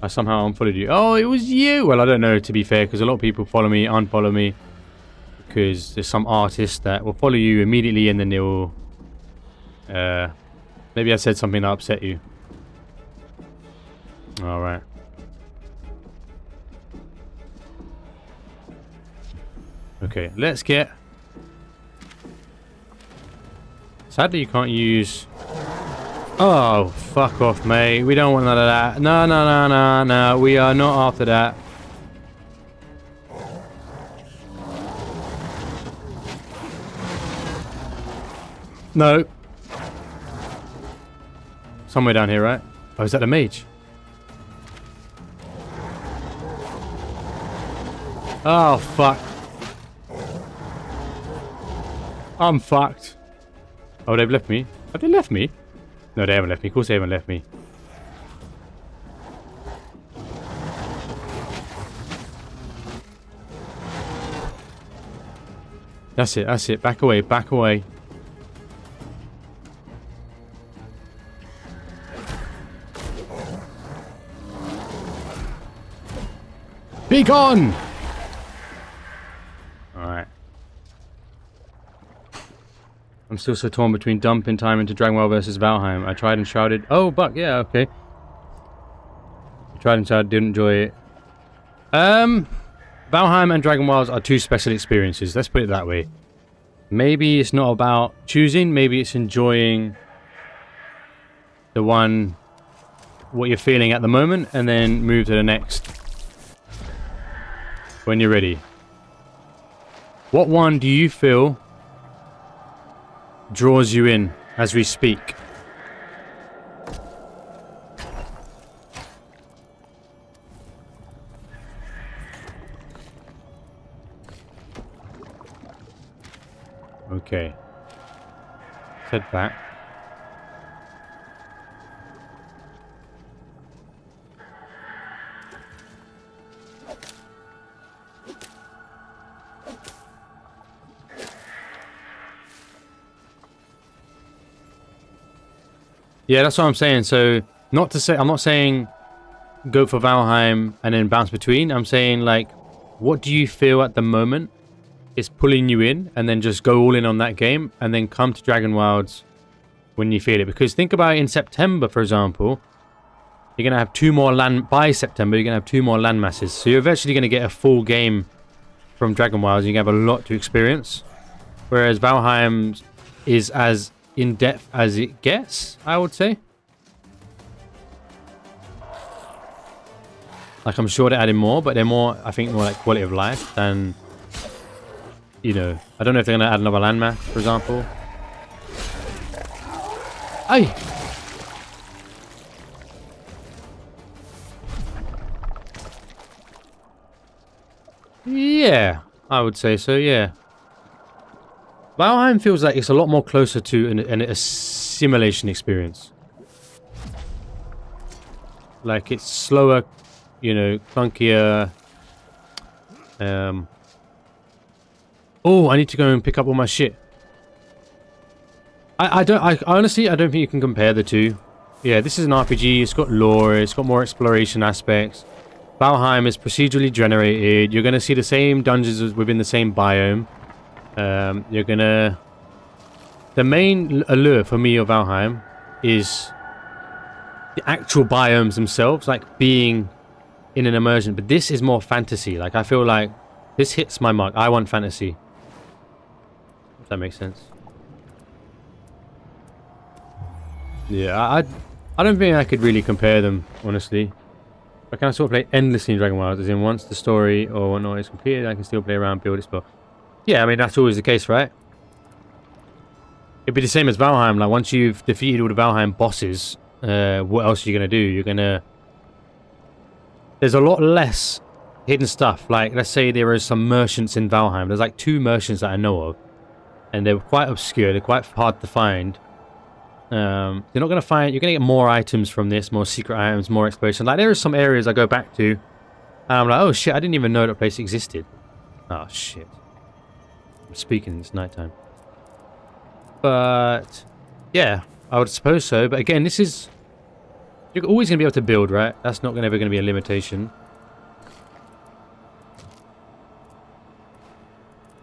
I somehow unfollowed you. Oh, it was you! Well, I don't know, to be fair, because a lot of people follow me, unfollow me. Because there's some artists that will follow you immediately and then they will... maybe I said something that upset you. Alright. Okay, let's get... Sadly, you can't use... Oh, fuck off, mate. We don't want none of that. No, no, no, no, no. We are not after that. No. Somewhere down here, right? Oh, is that the mage? Oh, fuck. I'm fucked. Oh, they've left me. Have they left me? No, they haven't left me. Of course they haven't left me. That's it, that's it. Back away, back away. Be gone! Alright. I'm still so torn between dumping time into Dragonwell versus Valheim. I tried and shouted. Oh, Buck, yeah, okay. I tried and shouted, didn't enjoy it. Valheim and Dragonwells are two special experiences. Let's put it that way. Maybe it's not about choosing. Maybe it's enjoying the one, what you're feeling at the moment, and then move to the next when you're ready. What one do you feel draws you in as we speak? Okay. Head back. Yeah, that's what I'm saying. So, not to say, I'm not saying go for Valheim and then bounce between. I'm saying, like, what do you feel at the moment is pulling you in, and then just go all in on that game, and then come to Dragon Wilds when you feel it. Because think about it, in September, for example, you're going to have 2 more land... By September, you're going to have 2 more land masses. So you're eventually going to get a full game from Dragon Wilds. You're going to have a lot to experience. Whereas Valheim is as in-depth as it gets, I would say. Like, I'm sure they're adding more, but they're more, I think, more like quality of life than... You know, I don't know if they're going to add another landmass, for example. Hey! Yeah, I would say so, yeah. Valheim feels like it's a lot more closer to an assimilation experience. Like, it's slower, you know, clunkier. Oh, I need to go and pick up all my shit. I honestly, I don't think you can compare the two. Yeah, this is an RPG, it's got lore, it's got more exploration aspects. Valheim is procedurally generated. You're going to see the same dungeons within the same biome. You're going to... The main allure for me of Valheim is the actual biomes themselves, like being in an immersion. But this is more fantasy. Like, I feel like this hits my mark. I want fantasy. If that makes sense. Yeah, I don't think I could really compare them, honestly. I can sort of play endlessly in Dragon Wilds, as in once the story or whatnot is completed, I can still play around, build, explore. Yeah, I mean, that's always the case, right? It'd be the same as Valheim. Like, once you've defeated all the Valheim bosses, what else are you going to do? You're going to... There's a lot less hidden stuff. Like, let's say there are some merchants in Valheim. There's like 2 merchants that I know of. And they're quite obscure. They're quite hard to find. You're not going to find... You're going to get more items from this. More secret items, more exploration. Like, there are some areas I go back to. And I'm like, oh shit, I didn't even know that place existed. Oh shit. I'm speaking, it's nighttime. But... yeah, I would suppose so. But again, this is... You're always going to be able to build, right? That's not ever going to be a limitation.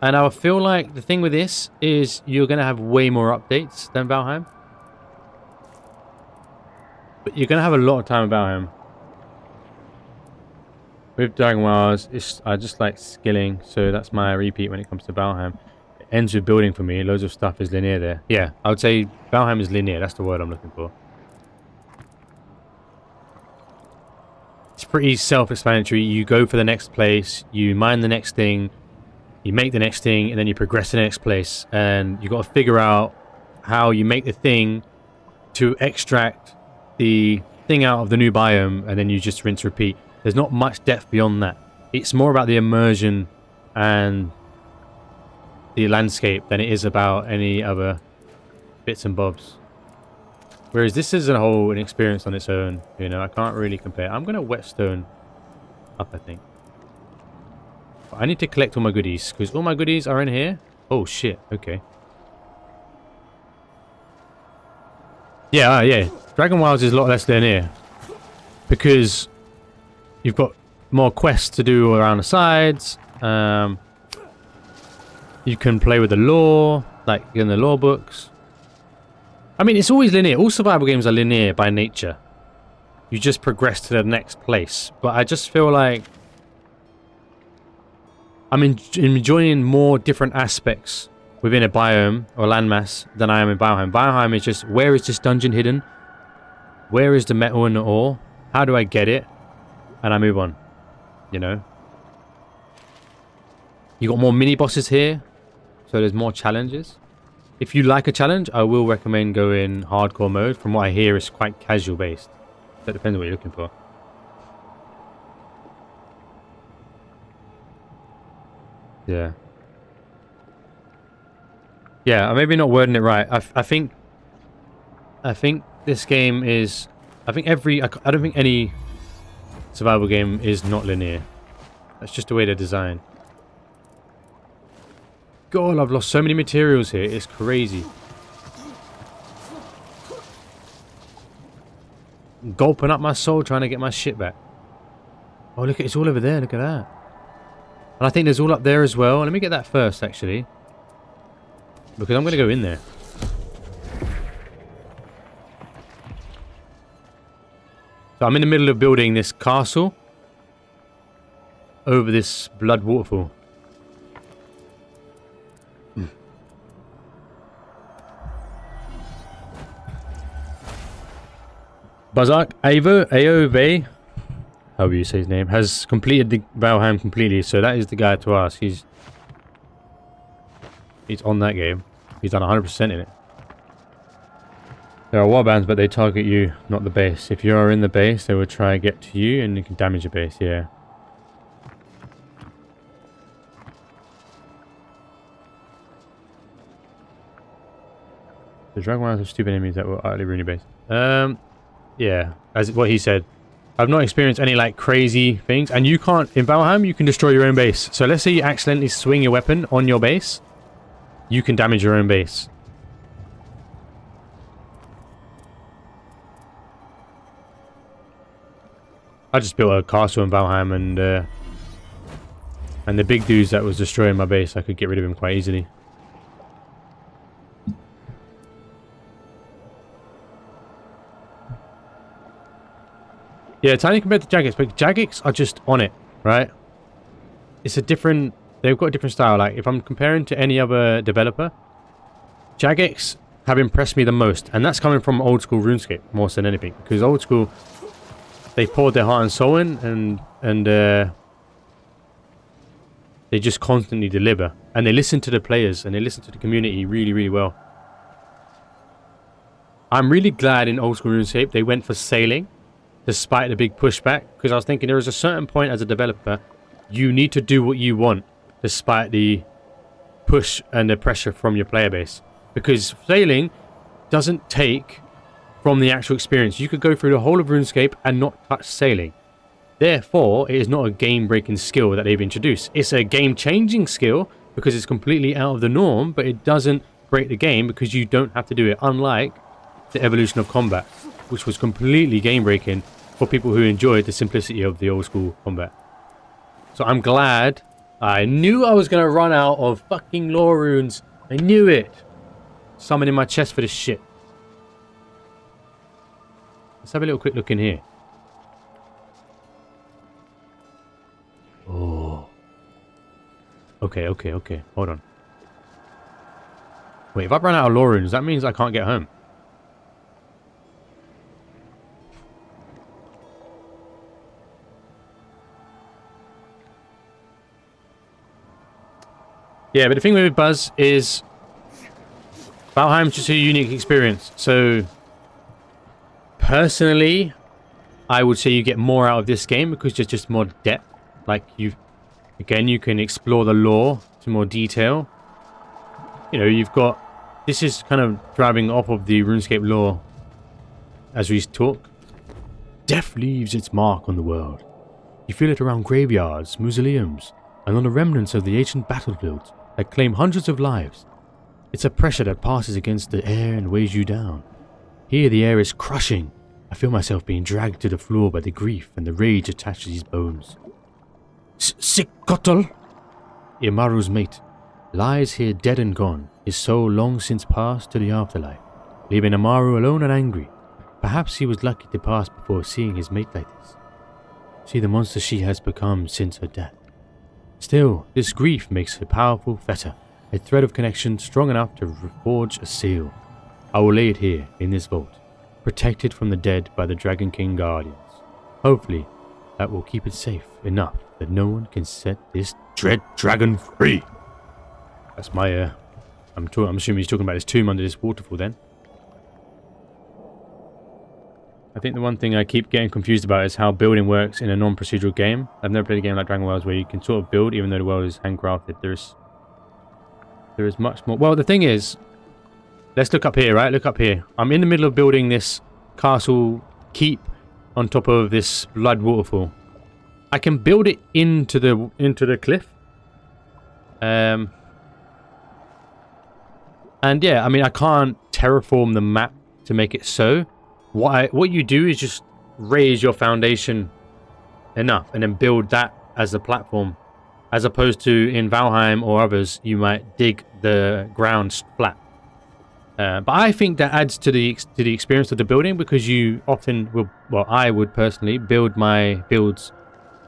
And I feel like the thing with this is you're going to have way more updates than Valheim. But you're going to have a lot of time in Valheim. With Dragon Wilds, I just like skilling, so that's my repeat when it comes to Valheim. It ends with building for me. Loads of stuff is linear there. Yeah, I would say Valheim is linear. That's the word I'm looking for. It's pretty self-explanatory. You go for the next place, you mine the next thing, you make the next thing, and then you progress to the next place. And you got to figure out how you make the thing to extract the thing out of the new biome, and then you just rinse repeat. There's not much depth beyond that. It's more about the immersion and the landscape than it is about any other bits and bobs. Whereas this is an experience on its own. You know, I can't really compare. I'm going to whetstone up, I think. But I need to collect all my goodies, because all my goodies are in here. Oh, shit. Okay. Yeah, yeah. Dragon Wilds is a lot less linear. Because... you've got more quests to do around the sides. You can play with the lore, like in the lore books. I mean, it's always linear. All survival games are linear by nature. You just progress to the next place. But I just feel like I'm enjoying more different aspects within a biome or landmass than I am in Valheim. Valheim is just, where is this dungeon hidden? Where is the metal and the ore? How do I get it? And I move on, you know. You got more mini bosses here, so there's more challenges. If you like a challenge, I will recommend going hardcore mode. From what I hear, it's quite casual based. That depends on what you're looking for. Yeah. Yeah, I'm maybe not wording it right. I think this game is... I don't think any survival game is not linear. That's just the way they're designed. God, I've lost so many materials here. It's crazy. Gulping up my soul trying to get my shit back. Oh, look, it's all over there. Look at that. And I think there's all up there as well. Let me get that first, actually. Because I'm going to go in there. So I'm in the middle of building this castle over this blood waterfall. Bazark Aove, however you say his name, has completed the Valheim completely, so that is the guy to ask. He's on that game. He's done 100% in it. There are warbands, but they target you, not the base. If you're in the base, they will try and get to you, and you can damage your base, yeah. The Dragon Wilds have stupid enemies that will utterly ruin your base. Yeah, as what he said. I've not experienced any, like, crazy things. And you can't, in Valheim, you can destroy your own base. So let's say you accidentally swing your weapon on your base. You can damage your own base. I just built a castle in Valheim, and the big dudes that was destroying my base, I could get rid of him quite easily. Yeah, tiny compared to Jagex, but Jagex are just on it, right? It's a different... They've got a different style. Like, if I'm comparing to any other developer, Jagex have impressed me the most. And that's coming from old school RuneScape, more than anything. Because old school, they poured their heart and soul in, and they just constantly deliver. And they listen to the players, and they listen to the community really, really well. I'm really glad in old school RuneScape they went for sailing, despite the big pushback. Because I was thinking there is a certain point as a developer, you need to do what you want, despite the push and the pressure from your player base. Because sailing doesn't take from the actual experience. You could go through the whole of RuneScape and not touch sailing. Therefore, it is not a game-breaking skill that they've introduced. It's a game-changing skill because it's completely out of the norm, but it doesn't break the game because you don't have to do it, unlike the evolution of combat, which was completely game-breaking for people who enjoyed the simplicity of the old-school combat. So I'm glad. I knew I was going to run out of fucking lore runes. I knew it. Summoning my chest for this shit. Let's have a little quick look in here. Oh. Okay. Hold on. Wait, if I run out of lore runes, that means I can't get home. Yeah, but the thing with Buzz is Valheim's just a unique experience. So, personally, I would say you get more out of this game because there's just more depth. Like, you can explore the lore to more detail. You know, you've got... This is kind of driving off of the RuneScape lore as we talk. Death leaves its mark on the world. You feel it around graveyards, mausoleums, and on the remnants of the ancient battlefields that claim hundreds of lives. It's a pressure that passes against the air and weighs you down. Here the air is crushing. I feel myself being dragged to the floor by the grief and the rage attached to these bones. Sikotl, Imaru's mate, lies here dead and gone, his soul long since passed to the afterlife, leaving Amaru alone and angry. Perhaps he was lucky to pass before seeing his mate like this. See the monster she has become since her death. Still, this grief makes a powerful fetter, a thread of connection strong enough to forge a seal. I will lay it here, in this vault, protected from the dead by the Dragon King Guardians. Hopefully, that will keep it safe enough that no one can set this dread dragon free. That's my, I'm assuming he's talking about his tomb under this waterfall then. I think the one thing I keep getting confused about is how building works in a non-procedural game. I've never played a game like Dragon Worlds where you can sort of build even though the world is handcrafted. There is much more. Well, the thing is, let's look up here, right? Look up here. I'm in the middle of building this castle keep on top of this blood waterfall. I can build it into the cliff. And yeah, I mean, I can't terraform the map to make it so. What you do is just raise your foundation enough and then build that as a platform, as opposed to in Valheim or others you might dig the ground flat. But I think that adds to the experience of the building because you often will. Well, I would personally build my builds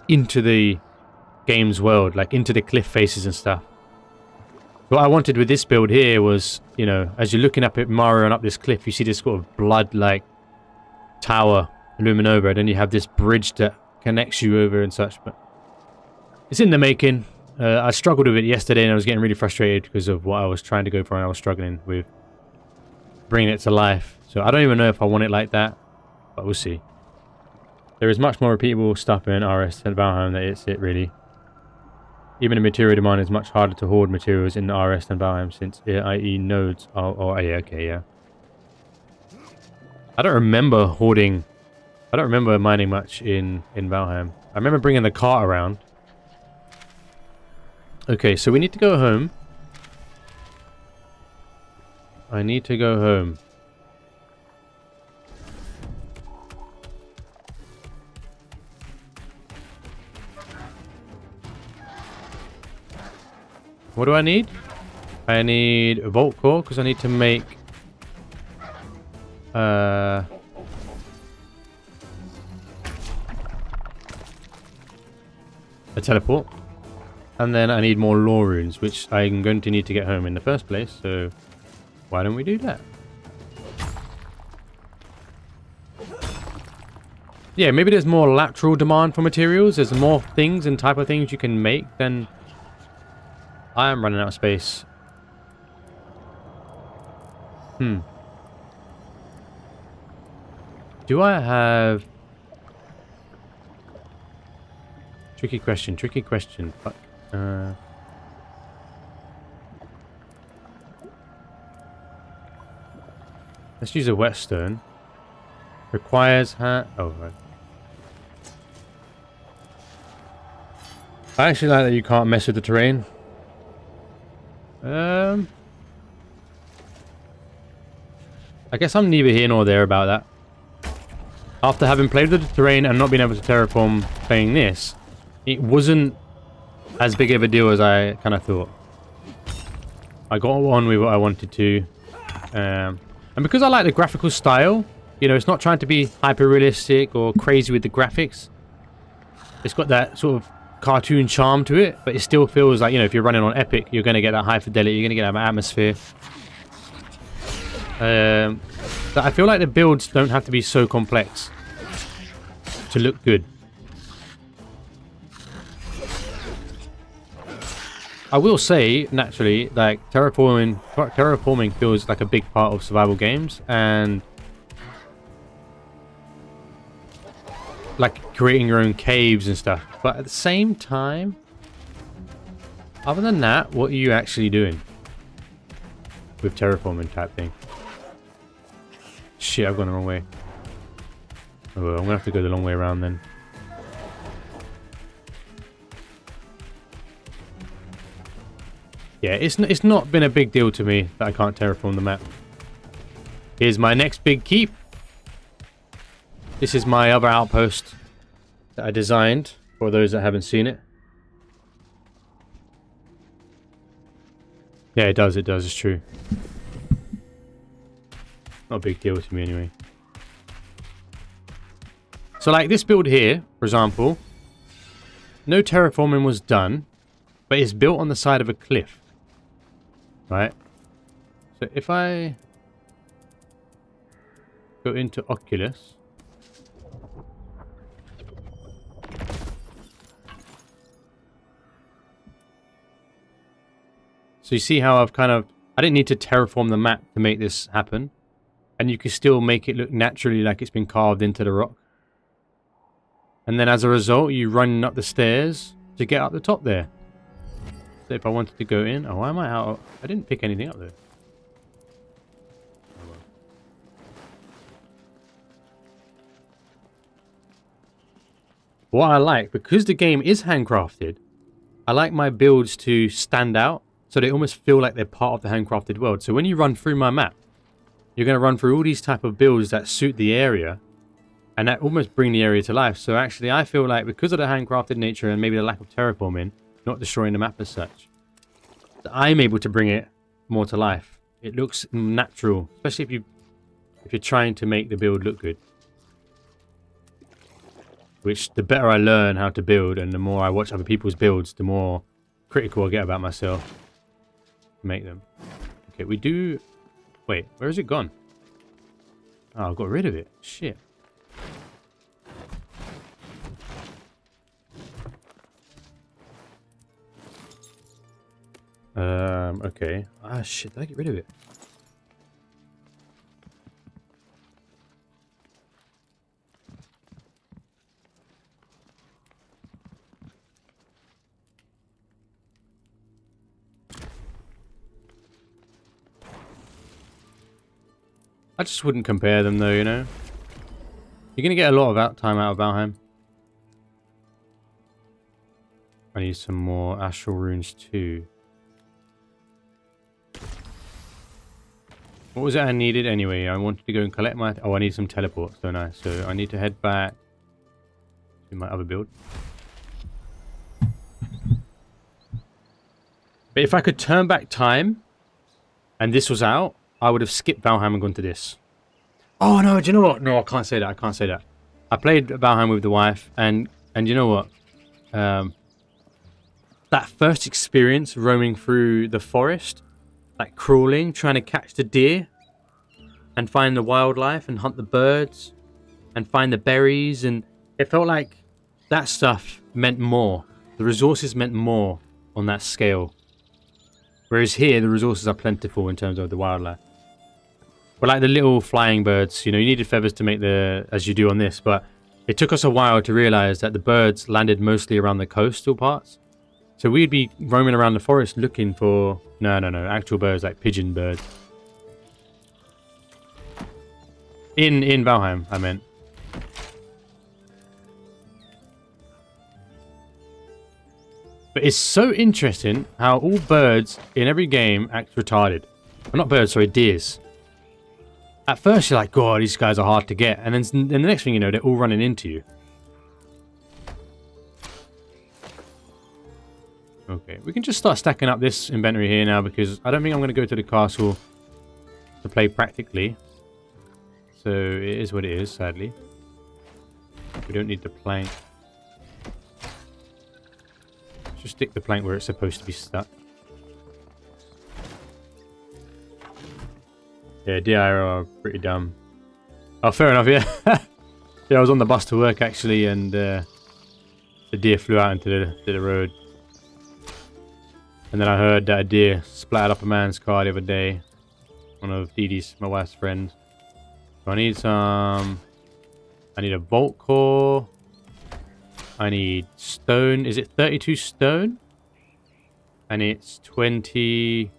into the game's world, like into the cliff faces and stuff. What I wanted with this build here was, you know, as you're looking up at Mario and up this cliff, you see this sort of blood-like tower looming over, and then you have this bridge that connects you over and such. But it's in the making. I struggled with it yesterday, and I was getting really frustrated because of what I was trying to go for, and I was struggling with bringing it to life. So I don't even know if I want it like that, but we'll see. There is much more repeatable stuff in RS than Valheim. That it's it really. Even the material demand is much harder to hoard materials in RS than Valheim, since i.e. nodes are... Oh, yeah, okay, yeah. I don't remember hoarding... I don't remember mining much in Valheim. I remember bringing the cart around. Okay, so we need to go home. I need to go home. What do I need? I need a vault core because I need to make a teleport. And then I need more lore runes, which I'm going to need to get home in the first place. So why don't we do that? Yeah, maybe there's more lateral demand for materials. There's more things and type of things you can make. Then I am running out of space. Do I have... Tricky question, tricky question. But, let's use a whetstone. Requires hat. Oh, right. I actually like that you can't mess with the terrain. I guess I'm neither here nor there about that. After having played with the terrain and not being able to terraform playing this, it wasn't as big of a deal as I kind of thought. I got on with what I wanted to. And because I like the graphical style, you know, it's not trying to be hyper-realistic or crazy with the graphics. It's got that sort of cartoon charm to it, but it still feels like, you know, if you're running on Epic, you're going to get that high fidelity, you're going to get that atmosphere. But I feel like the builds don't have to be so complex to look good. I will say, naturally, like terraforming feels like a big part of survival games, and like creating your own caves and stuff. But at the same time, other than that, what are you actually doing with terraforming type thing? Shit, I've gone the wrong way. Oh, well, I'm gonna have to go the long way around then. Yeah, it's not been a big deal to me that I can't terraform the map. Here's my next big keep. This is my other outpost that I designed for those that haven't seen it. Yeah, it does, it's true. Not a big deal to me anyway. So like this build here, for example, no terraforming was done, but it's built on the side of a cliff. Right? So if I go into Oculus, so you see how I've kind of, I didn't need to terraform the map to make this happen, and you can still make it look naturally like it's been carved into the rock. And then as a result, you run up the stairs to get up the top there. So if I wanted to go in, oh, why am I out? I didn't pick anything up there. Oh, well. What I like, because the game is handcrafted, I like my builds to stand out, so they almost feel like they're part of the handcrafted world. So when you run through my map, you're going to run through all these type of builds that suit the area, and that almost bring the area to life. So actually, I feel like because of the handcrafted nature and maybe the lack of terraforming, not destroying the map as such, I'm able to bring it more to life. It looks natural, especially if you're trying to make the build look good. Which, the better I learn how to build and the more I watch other people's builds, the more critical I get about myself to make them. Okay, we do... Wait, where has it gone? Oh, I got rid of it. Shit. Okay. Ah, shit, did I get rid of it? I just wouldn't compare them though, you know? You're gonna get a lot of time out of Valheim. I need some more astral runes too. What was it I needed anyway? I wanted to go and collect my... Oh, I need some teleports, don't I? So I need to head back to my other build. But if I could turn back time and this was out, I would have skipped Valheim and gone to this. Oh, no, do you know what? No, I can't say that. I can't say that. I played Valheim with the wife and you know what? that first experience roaming through the forest, like crawling, trying to catch the deer and find the wildlife and hunt the birds and find the berries, and it felt like that stuff meant more. The resources meant more on that scale. Whereas here, the resources are plentiful in terms of the wildlife. But like the little flying birds, you know, you needed feathers to make the, as you do on this, but it took us a while to realize that the birds landed mostly around the coastal parts. So we'd be roaming around the forest looking for, no, actual birds, like pigeon birds. In Valheim, I meant. But it's so interesting how all birds in every game act retarded. Well, not birds, sorry, deers. At first you're like, God, these guys are hard to get. And then the next thing you know, they're all running into you. Okay, we can just start stacking up this inventory here now, because I don't think I'm going to go to the castle to play practically. So it is what it is, sadly. We don't need the plank. Just stick the plank where it's supposed to be stuck. Yeah, DIR are pretty dumb. Oh, fair enough, yeah. Yeah, I was on the bus to work, actually, and the deer flew out into the road. And then I heard that a deer splattered up a man's car the other day. One of Dee Dee's, my wife's friends. So I need some... I need a bolt core. I need stone. Is it 32 stone? And it's 20...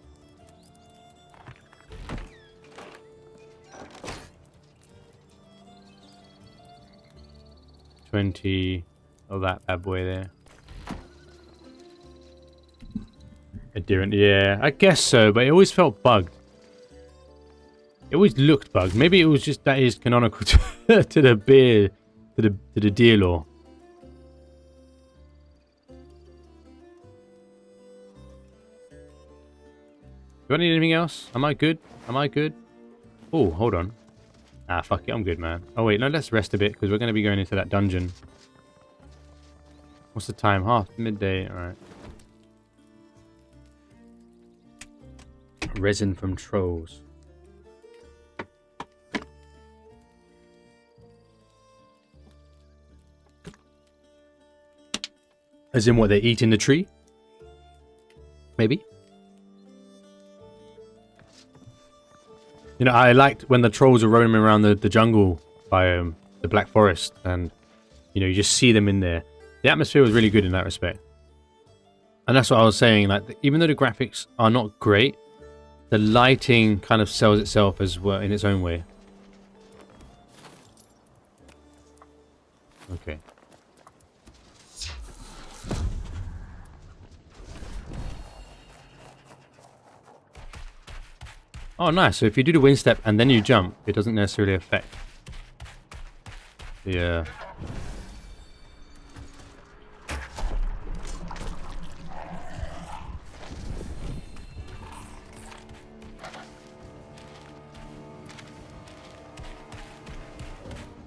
20 of that bad boy there. Adherent, yeah, I guess so, but it always felt bugged. It always looked bugged. Maybe it was just that is canonical to the beer, to the deer lore. Do I need anything else? Am I good? Am I good? Oh, hold on. Ah, fuck it, I'm good, man. Oh wait, no, let's rest a bit, because we're going to be going into that dungeon. What's the time? Half midday, alright. Resin from trolls. As in what, they eat in the tree? Maybe? You know, I liked when the trolls are roaming around the jungle biome, the Black Forest, and, you know, you just see them in there. The atmosphere was really good in that respect. And that's what I was saying, like, even though the graphics are not great, the lighting kind of sells itself as well in its own way. Okay. Oh, nice. So if you do the wind step and then you jump, it doesn't necessarily affect. Yeah.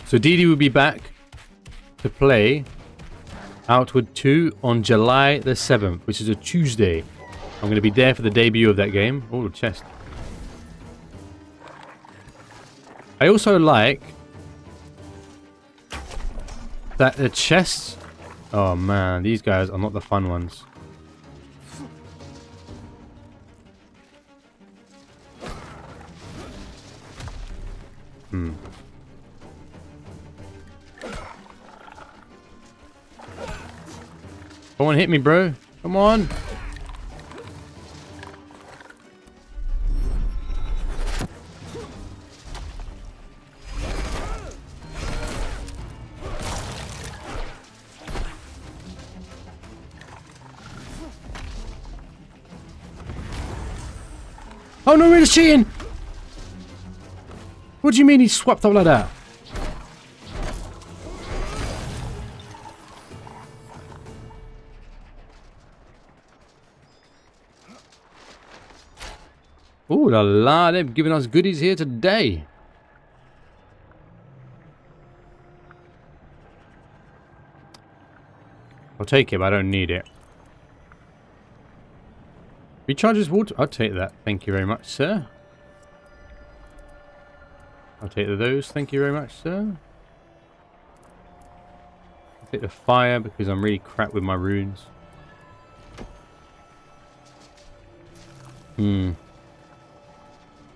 So Dee Dee will be back to play Outward 2 on July the 7th, which is a Tuesday. I'm going to be there for the debut of that game. Oh, chest. I also like that the chests... Oh man, these guys are not the fun ones. Come on, hit me, bro. Come on. Oh no, he's cheating! What do you mean he swapped up like that? Ooh la la, they've given us goodies here today. I'll take it, but I don't need it. Recharges water. I'll take that. Thank you very much, sir. I'll take those. Thank you very much, sir. I'll take the fire because I'm really crap with my runes.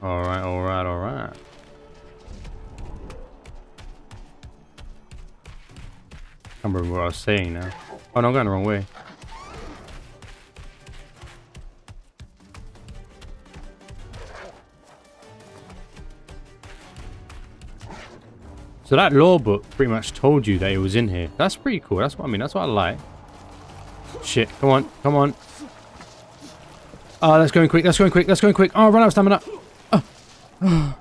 Alright, alright, alright. I can't remember what I was saying now. Oh no, I'm going the wrong way. So that lore book pretty much told you that it was in here. That's pretty cool. That's what I mean. That's what I like. Shit. Come on. Come on. Oh, that's going quick. That's going quick. That's going quick. Oh, run out of stamina. Oh.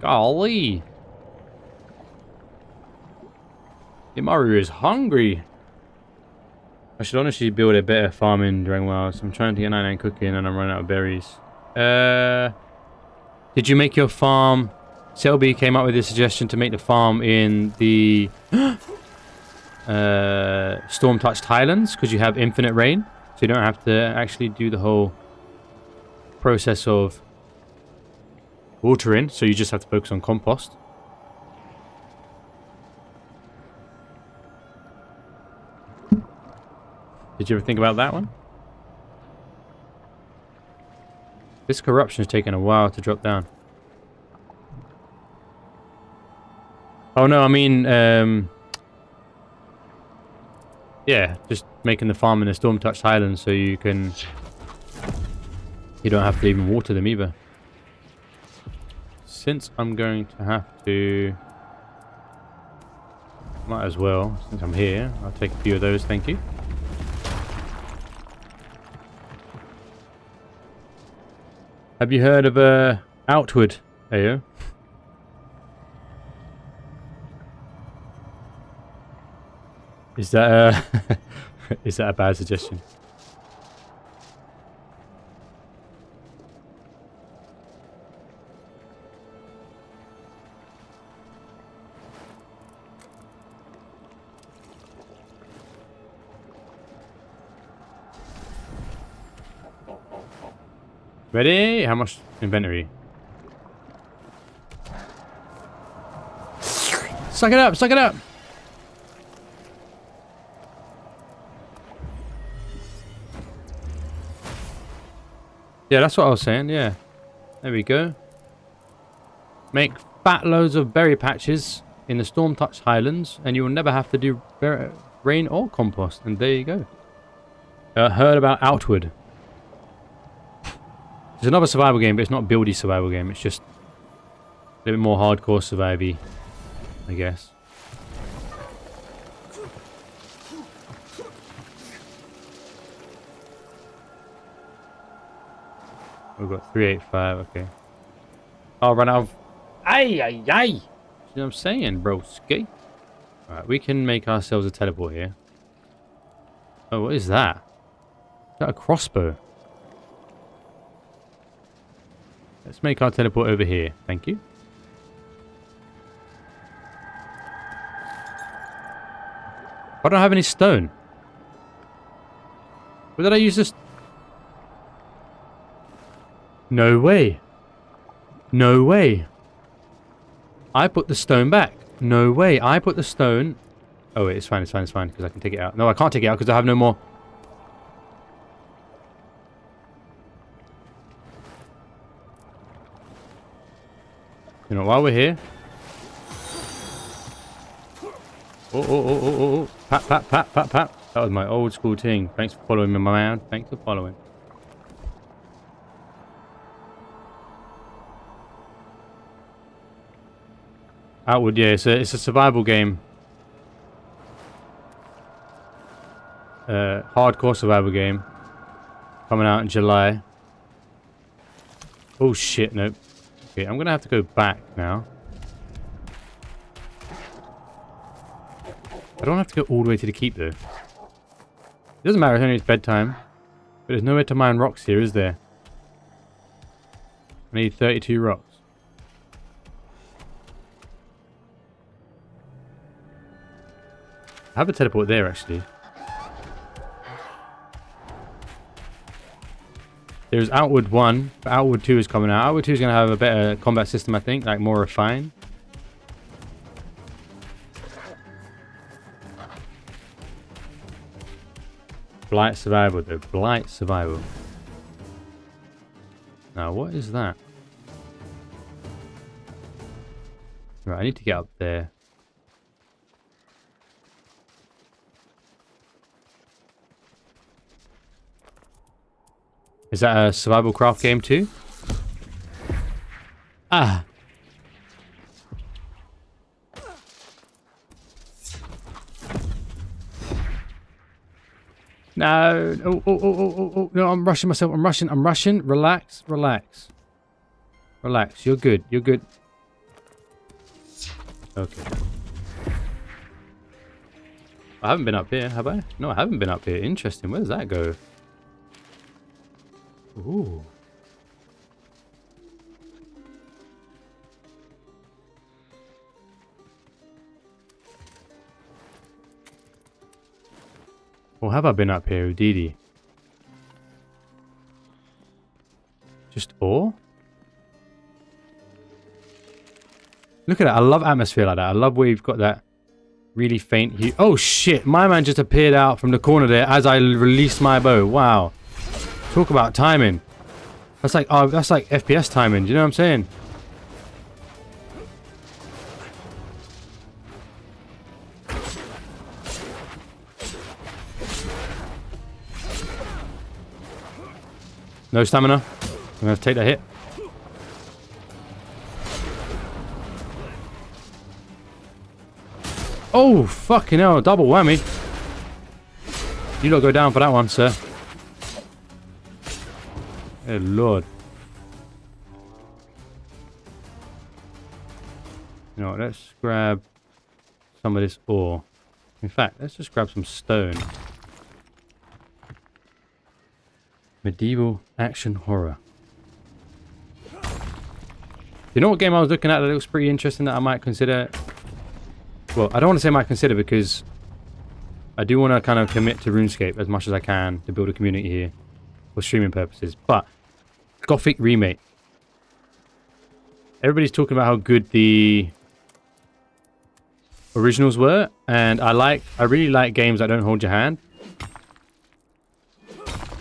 Golly. Imaru is hungry. I should honestly build a better farming during whilst I'm trying to get 99 cooking and I'm running out of berries. Did you make your farm? Selby came up with a suggestion to make the farm in the storm-touched highlands because you have infinite rain, so you don't have to actually do the whole process of watering, so you just have to focus on compost. Did you ever think about that one? This corruption has taken a while to drop down. Oh no, I mean, yeah, just making the farm in the storm-touched highlands so you don't have to even water them either. Since I'm going to have to, might as well, since I'm here, I'll take a few of those, thank you. Have you heard of Outward, Ayo? Is that is that a bad suggestion? Ready? How much inventory? Suck it up! Suck it up! Yeah, that's what I was saying, yeah. There we go. Make fat loads of berry patches in the storm-touched highlands, and you will never have to do rain or compost. And there you go. Heard about Outward. It's another survival game, but it's not a buildy survival game. It's just a little bit more hardcore survivy, I guess. We've got 385, okay. I'll run out of... Ay, ay, ay! You know what I'm saying, broski? Alright, we can make ourselves a teleport here. Oh, what is that? Is that a crossbow? Let's make our teleport over here. Thank you. I don't have any stone. Where did I use this? No way. No way. I put the stone back. No way. I put the stone... Oh wait, it's fine, it's fine, it's fine. Because I can take it out. No, I can't take it out because I have no more... You know, while we're here... Oh, oh, oh, oh, oh, oh. Pat, pat, pat, pat, pat. That was my old school thing. Thanks for following me, my man. Thanks for following. Outward, yeah, it's a survival game. Hardcore survival game. Coming out in July. Oh shit, nope. Okay, I'm gonna have to go back now. I don't have to go all the way to the keep though. It doesn't matter, it's only bedtime. But there's nowhere to mine rocks here, is there? I need 32 rocks. I have a teleport there actually. There's Outward 1, but Outward 2 is coming out. Outward 2 is going to have a better combat system, I think, like more refined. Blight Survival, though. Blight Survival. Now, what is that? Right, I need to get up there. Is that a survival craft game too? Ah. No. Oh. No, I'm rushing myself. I'm rushing. Relax. You're good. Okay. I haven't been up here, have I? No, I haven't been up here. Interesting. Where does that go? Ooh. Well, have I been up here, Udidi? Just ore? Look at that. I love atmosphere like that. I love where you've got that really faint hue. Oh, shit. My man just appeared out from the corner there as I released my bow. Wow. Talk about timing. That's like FPS timing. Do you know what I'm saying? No stamina. I'm gonna have to take that hit. Oh, fucking hell. Double whammy. You don't go down for that one, sir. Oh, Lord. You know what, let's grab some of this ore. In fact, let's just grab some stone. Medieval action horror. You know what game I was looking at that looks pretty interesting that I might consider? Well, I don't want to say might consider because I do want to kind of commit to RuneScape as much as I can to build a community here for streaming purposes. But Gothic Remake. Everybody's talking about how good the originals were, and I really like games that don't hold your hand.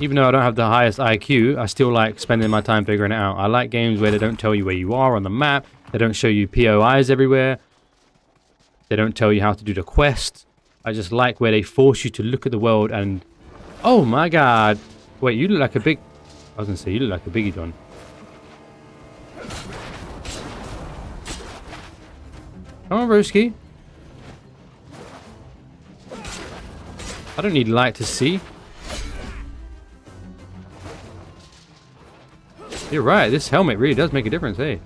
Even though I don't have the highest IQ, I still like spending my time figuring it out. I like games where they don't tell you where you are on the map. They don't show you POIs everywhere. They don't tell you how to do the quest. I just like where they force you to look at the world and... Oh my god. Wait, you look like a big... I was gonna say, you look like a biggie, Don. Come on, Broski. I don't need light to see. You're right, this helmet really does make a difference, hey.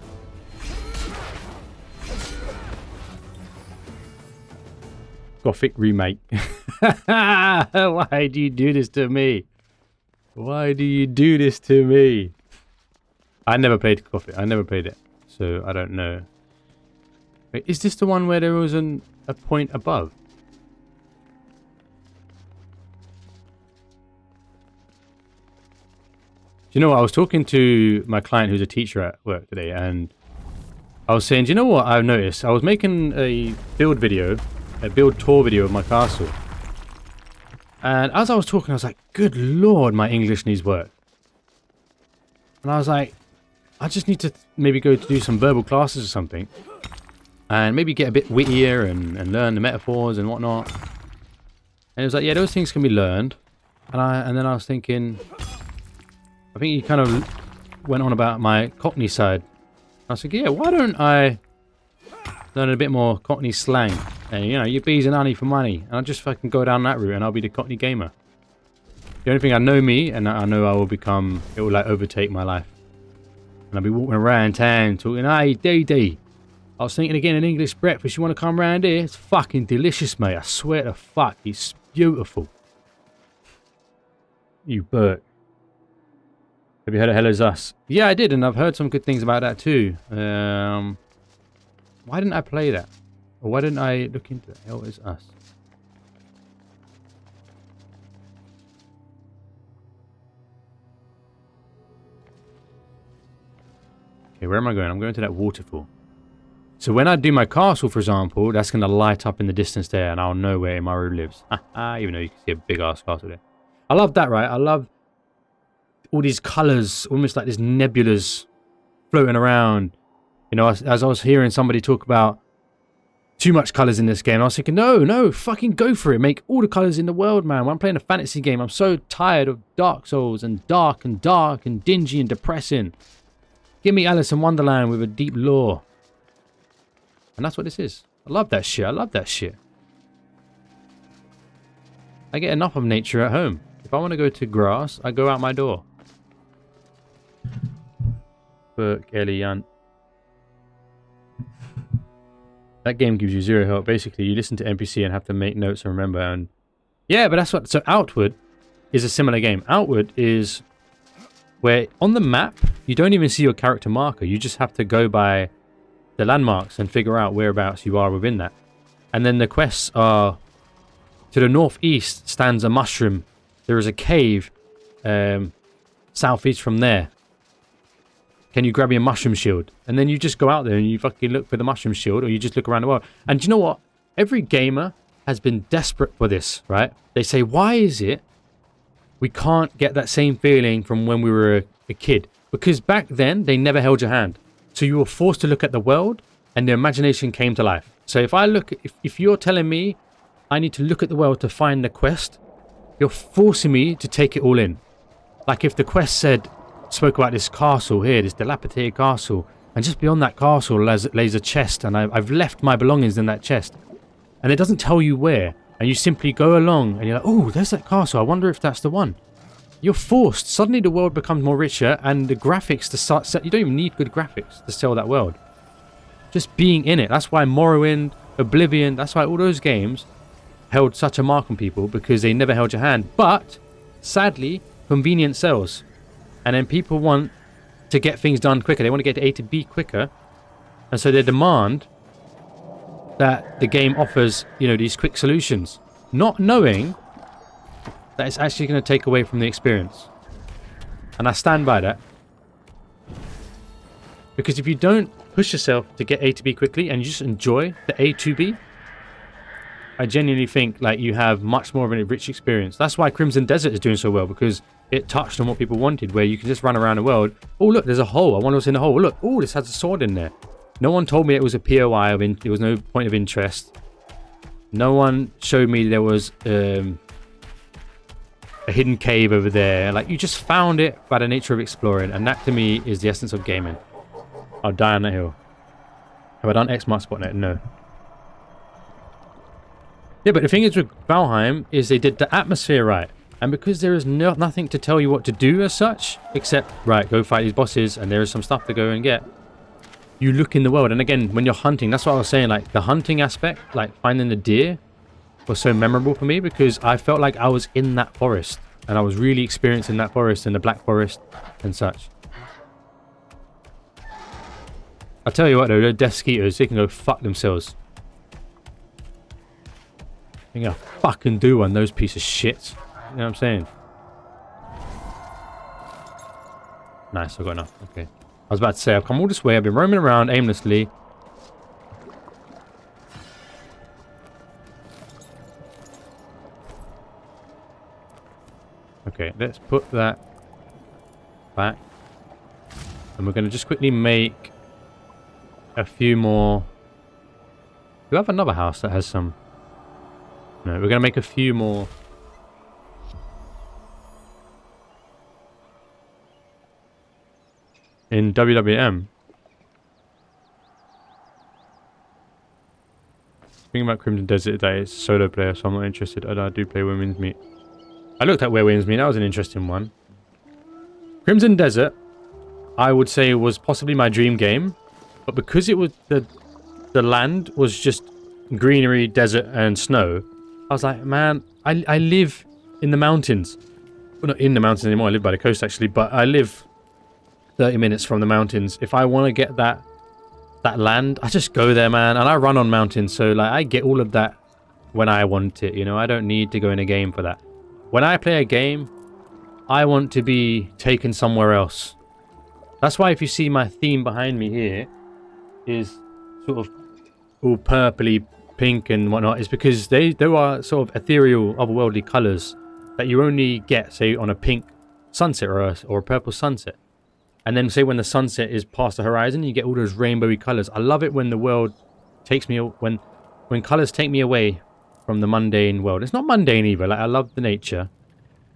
Gothic Remake. Why do you do this to me? Why do you do this to me? I never played Gothic. I never played it, so I don't know. Wait, is this the one where there was a point above? Do you know what? I was talking to my client who's a teacher at work today, and I was saying, do you know what I've noticed? I was making a build video, a build tour video of my castle. And as I was talking, I was like, good lord, my English needs work. And I was like, I just need to maybe go to do some verbal classes or something. And maybe get a bit wittier and learn the metaphors and whatnot. And it was like, yeah, those things can be learned. And then I was thinking, I think he kind of went on about my Cockney side. I was like, yeah, why don't I learn a bit more Cockney slang? And, you know, you bees and honey for money. And I'll just fucking go down that route and I'll be the Cockney gamer. The only thing I know me, and I know I will become, it will like overtake my life. And I'll be walking around town talking, hey, Dee. I was thinking again, an English breakfast, you want to come round here? It's fucking delicious, mate. I swear to fuck, it's beautiful. You Bert. Have you heard of Hello's Us? Yeah, I did, and I've heard some good things about that too. Why didn't I play that? Or why didn't I look into it? Hell is Us. Okay, where am I going? I'm going to that waterfall. So when I do my castle, for example, that's going to light up in the distance there, and I'll know where Imaru lives. Even though you can see a big-ass castle there. I love that, right? I love all these colours, almost like these nebulas floating around. You know, as I was hearing somebody talk about too much colours in this game, I was thinking, no, fucking go for it. Make all the colours in the world, man. When I'm playing a fantasy game, I'm so tired of Dark Souls and dark and dingy and depressing. Give me Alice in Wonderland with a deep lore. And that's what this is. I love that shit. I love that shit. I get enough of nature at home. If I want to go to grass, I go out my door. Fuck Elian. That game gives you zero help. Basically, you listen to NPC and have to make notes and remember. And yeah, but that's what. So Outward is a similar game. Outward is where on the map you don't even see your character marker. You just have to go by the landmarks and figure out whereabouts you are within that. And then the quests are to the northeast stands a mushroom. There is a cave southeast from there. Can you grab me a mushroom shield? And then you just go out there and you fucking look for the mushroom shield, or you just look around the world. And do you know what? Every gamer has been desperate for this, right? They say, why is it we can't get that same feeling from when we were a kid? Because back then, they never held your hand. So you were forced to look at the world and the imagination came to life. So if I look, if you're telling me I need to look at the world to find the quest, you're forcing me to take it all in. Like if the quest spoke about this castle here, this dilapidated castle, and just beyond that castle lays a chest, and I've left my belongings in that chest, and it doesn't tell you where, and you simply go along and you're like, oh, there's that castle, I wonder if that's the one. You're forced. Suddenly the world becomes more richer, and the graphics to start you don't even need good graphics to sell that world. Just being in it. That's why Morrowind, Oblivion, that's why all those games held such a mark on people, because they never held your hand. But sadly, convenience sells. And then people want to get things done quicker. They want to get to A to B quicker. And so they demand that the game offers, you know, these quick solutions. Not knowing that it's actually going to take away from the experience. And I stand by that. Because if you don't push yourself to get A to B quickly and you just enjoy the A to B, I genuinely think like you have much more of a rich experience. That's why Crimson Desert is doing so well, because it touched on what people wanted, where you can just run around the world. Oh, look, there's a hole. I wonder what's in the hole. Look, oh, this has a sword in there. No one told me it was a POI. There was no point of interest. No one showed me there was a hidden cave over there. Like, you just found it by the nature of exploring. And that, to me, is the essence of gaming. I'll die on that hill. Have I done X marks spotnet? No. Yeah, but the thing is with Valheim is they did the atmosphere right. And because there is nothing to tell you what to do as such, except, right, go fight these bosses, and there is some stuff to go and get, you look in the world. And again, when you're hunting, that's what I was saying, like, the hunting aspect, like, finding the deer was so memorable for me, because I felt like I was in that forest, and I was really experiencing that forest and the Black Forest and such. I'll tell you what, though, the Death Skeeters, they can go fuck themselves. I think I'll fucking do on those piece of shit. You know what I'm saying? Nice, I got enough. Okay. I was about to say, I've come all this way. I've been roaming around aimlessly. Okay, let's put that back. And we're going to just quickly make a few more. Do we have another house that has some? No, we're going to make a few more. In WWM. Speaking about Crimson Desert today, it's a solo player, so I'm not interested. I do play Women's Meet. I looked at where Women's Meet, that was an interesting one. Crimson Desert, I would say, was possibly my dream game, but because it was the land was just greenery, desert, and snow, I was like, man, I live in the mountains. Well, not in the mountains anymore, I live by the coast actually, but I live 30 minutes from the mountains. If I want to get that land, I just go there, man. And I run on mountains, so like I get all of that when I want it, you know. I don't need to go in a game for that. When I play a game, I want to be taken somewhere else. That's why if you see my theme behind me here is sort of all purpley pink and whatnot, is because there are sort of ethereal, otherworldly colours that you only get, say, on a pink sunset or a purple sunset. And then, say, when the sunset is past the horizon, you get all those rainbowy colours. I love it when the world takes me... When colours take me away from the mundane world. It's not mundane either. Like, I love the nature.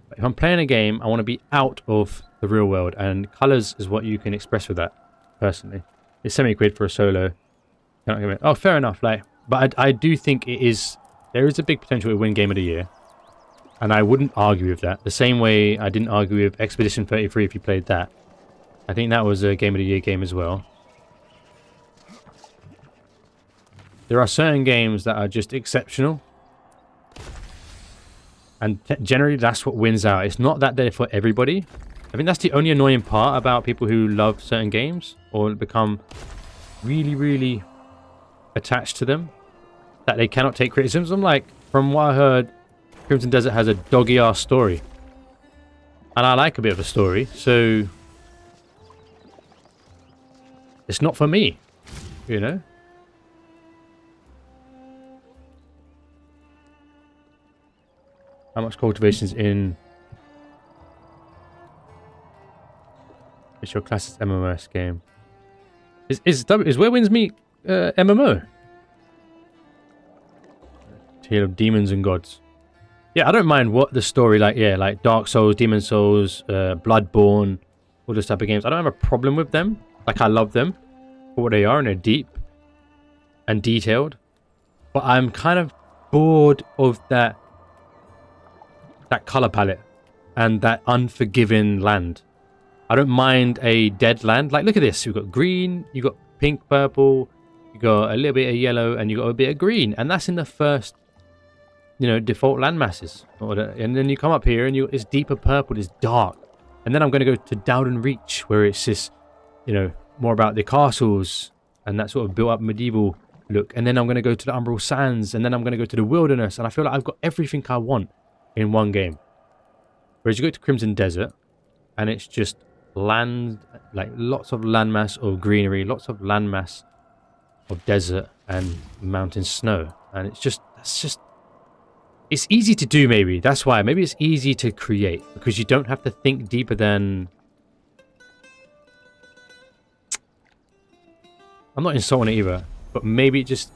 But if I'm playing a game, I want to be out of the real world. And colours is what you can express with that, personally. It's 70 quid for a solo. Oh, fair enough. Like, but I do think there is a big potential to win Game of the Year. And I wouldn't argue with that. The same way I didn't argue with Expedition 33 if you played that. I think that was a Game of the Year game as well. There are certain games that are just exceptional. And generally that's what wins out. It's not that they're for everybody. I think that's the only annoying part about people who love certain games or become really, really attached to them. That they cannot take criticism. Like, from what I heard, Crimson Desert has a doggy-ass story. And I like a bit of a story, so... It's not for me, you know? How much cultivation is in... It's your classic MMOS game. Is Where Winds Meet MMO? Tale of Demons and Gods. Yeah, I don't mind what the story, like, yeah, like Dark Souls, Demon Souls, Bloodborne, all those type of games. I don't have a problem with them. Like, I love them for what they are, and they're deep and detailed. But I'm kind of bored of that color palette and that unforgiving land. I don't mind a dead land. Like, look at this. You've got green, you've got pink, purple, you got a little bit of yellow, and you got a bit of green. And that's in the first, you know, default land masses. And then you come up here and it's deeper purple, it's dark. And then I'm going to go to Dowden Reach, where it's just, you know, more about the castles and that sort of built up medieval look. And then I'm going to go to the Umbral Sands, and then I'm going to go to the wilderness. And I feel like I've got everything I want in one game. Whereas you go to Crimson Desert, and it's just land, like lots of landmass of greenery, lots of landmass of desert and mountain snow. And it's easy to do, maybe. That's why. Maybe it's easy to create, because you don't have to think deeper than... I'm not insulting it either, but maybe there's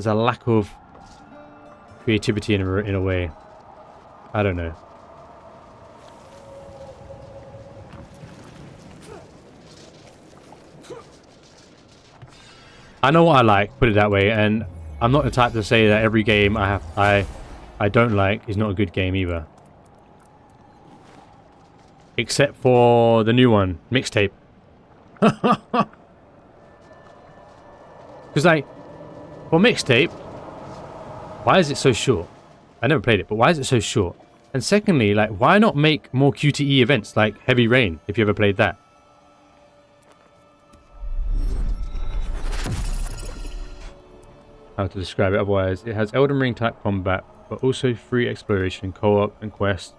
a lack of creativity in a way. I don't know. I know what I like, put it that way, and I'm not the type to say that every game I don't like is not a good game either. Except for the new one, Mixtape. Because, like, for Mixtape, why is it so short? I never played it, but why is it so short? And secondly, like, why not make more QTE events like Heavy Rain, if you ever played that? How to describe it otherwise. It has Elden Ring type combat, but also free exploration, co-op and quest.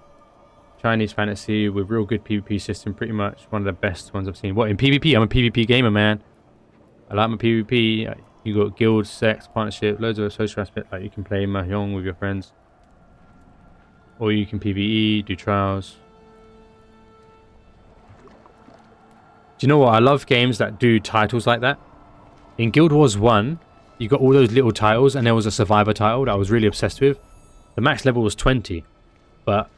Chinese fantasy with real good PvP system, pretty much one of the best ones I've seen. What, in PvP? I'm a PvP gamer, man. I like my PvP. You got guild, sex, partnership, loads of social aspect. Like, you can play Mahjong with your friends, or you can PvE, do trials. Do you know what? I love games that do titles like that. In Guild Wars 1, you got all those little titles, and there was a survivor title that I was really obsessed with. The max level was 20, but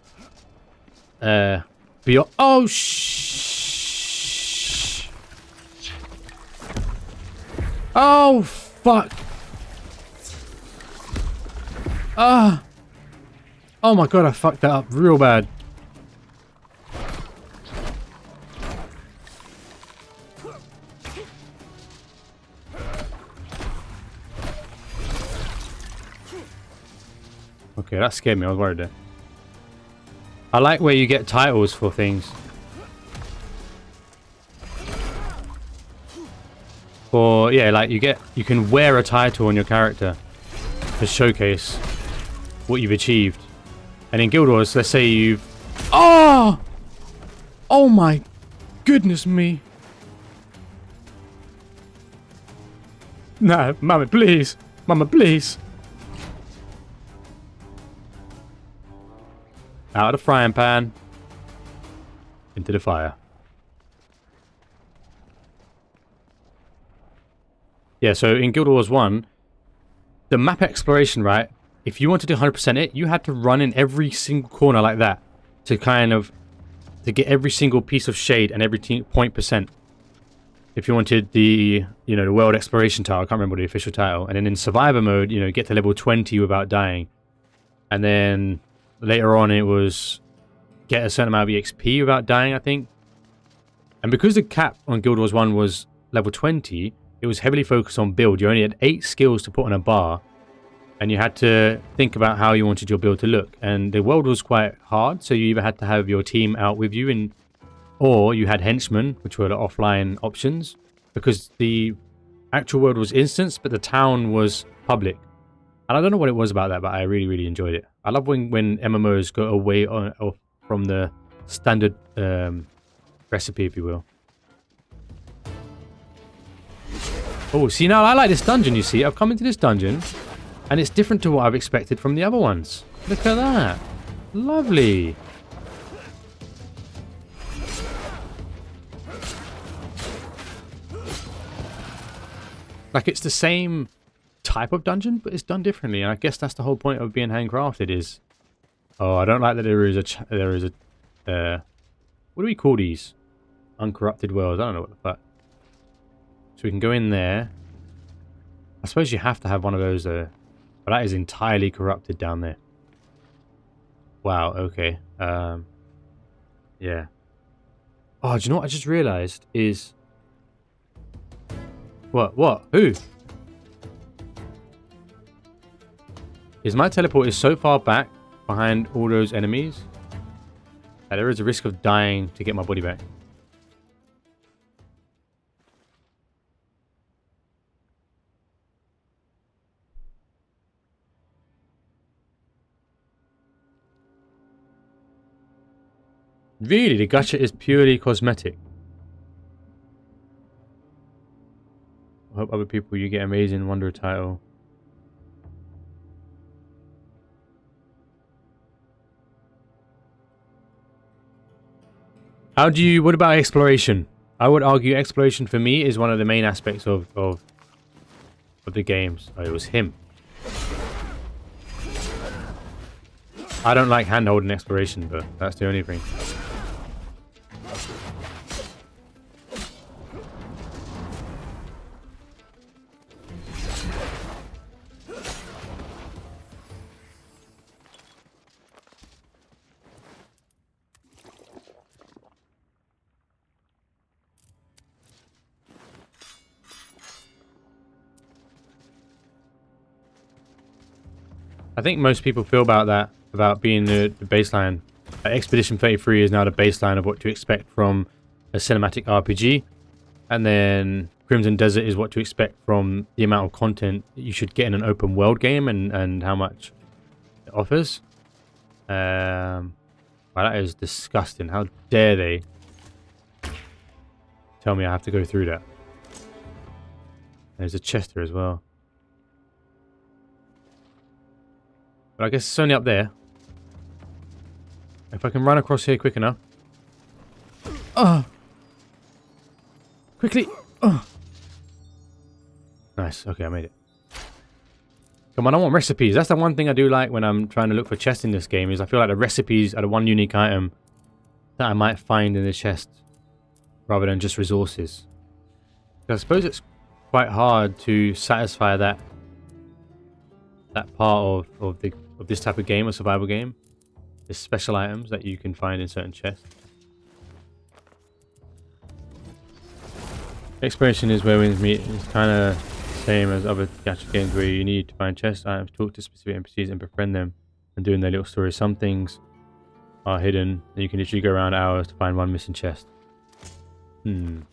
beyond... Oh, shh! Oh, fuck! Ah! Oh my god, I fucked that up real bad. Okay, that scared me. I was worried there. I like where you get titles for things. For, yeah, like you can wear a title on your character to showcase what you've achieved. And in Guild Wars, let's say you've... Oh! Oh my goodness me. No, Mama, please. Mama, please. Out of the frying pan. Into the fire. Yeah, so in Guild Wars 1, the map exploration, right? If you wanted to 100% it, you had to run in every single corner like that to to get every single piece of shade and every point percent. If you wanted the, the world exploration title, I can't remember the official title. And then in survivor mode, get to level 20 without dying. And then later on it was get a certain amount of EXP without dying, I think. And because the cap on Guild Wars 1 was level 20, it was heavily focused on build. You only had 8 skills to put on a bar. And you had to think about how you wanted your build to look. And the world was quite hard, so you either had to have your team out with you, or you had henchmen, which were the offline options. Because the actual world was instance, but the town was public. And I don't know what it was about that, but I really, really enjoyed it. I love when MMOs go away from the standard recipe, if you will. Oh, see, now I like this dungeon, you see. I've come into this dungeon. And it's different to what I've expected from the other ones. Look at that. Lovely. Like, it's the same type of dungeon, but it's done differently. And I guess that's the whole point of being handcrafted is... Oh, I don't like that there is a... what do we call these? Uncorrupted worlds. I don't know what the fuck. So we can go in there. I suppose you have to have one of those, though. But that is entirely corrupted down there. Wow, okay. Yeah. Oh, do you know what I just realized is... What? Who? Is my teleport is so far back behind all those enemies that there is a risk of dying to get my body back. Really, the gacha is purely cosmetic. I hope other people you get amazing wonder title. What about exploration? I would argue exploration for me is one of the main aspects of the games. Oh, it was him. I don't like hand-holding exploration, but that's the only thing. I think most people feel about that, about being the baseline. Expedition 33 is now the baseline of what to expect from a cinematic RPG. And then Crimson Desert is what to expect from the amount of content you should get in an open world game and how much it offers. Wow, that is disgusting. How dare they tell me I have to go through that. There's a chest here as well. But I guess it's only up there. If I can run across here quick enough. Oh! Quickly! Oh! Nice. Okay, I made it. Come on, I want recipes. That's the one thing I do like when I'm trying to look for chests in this game, is I feel like the recipes are the one unique item that I might find in the chest rather than just resources. I suppose it's quite hard to satisfy that part of this type of game, a survival game. There's special items that you can find in certain chests. Exploration is where wins meet. It's kind of the same as other gacha games where you need to find chest items, talk to specific NPCs and befriend them and doing their little stories. Some things are hidden and you can literally go around hours to find one missing chest. I'm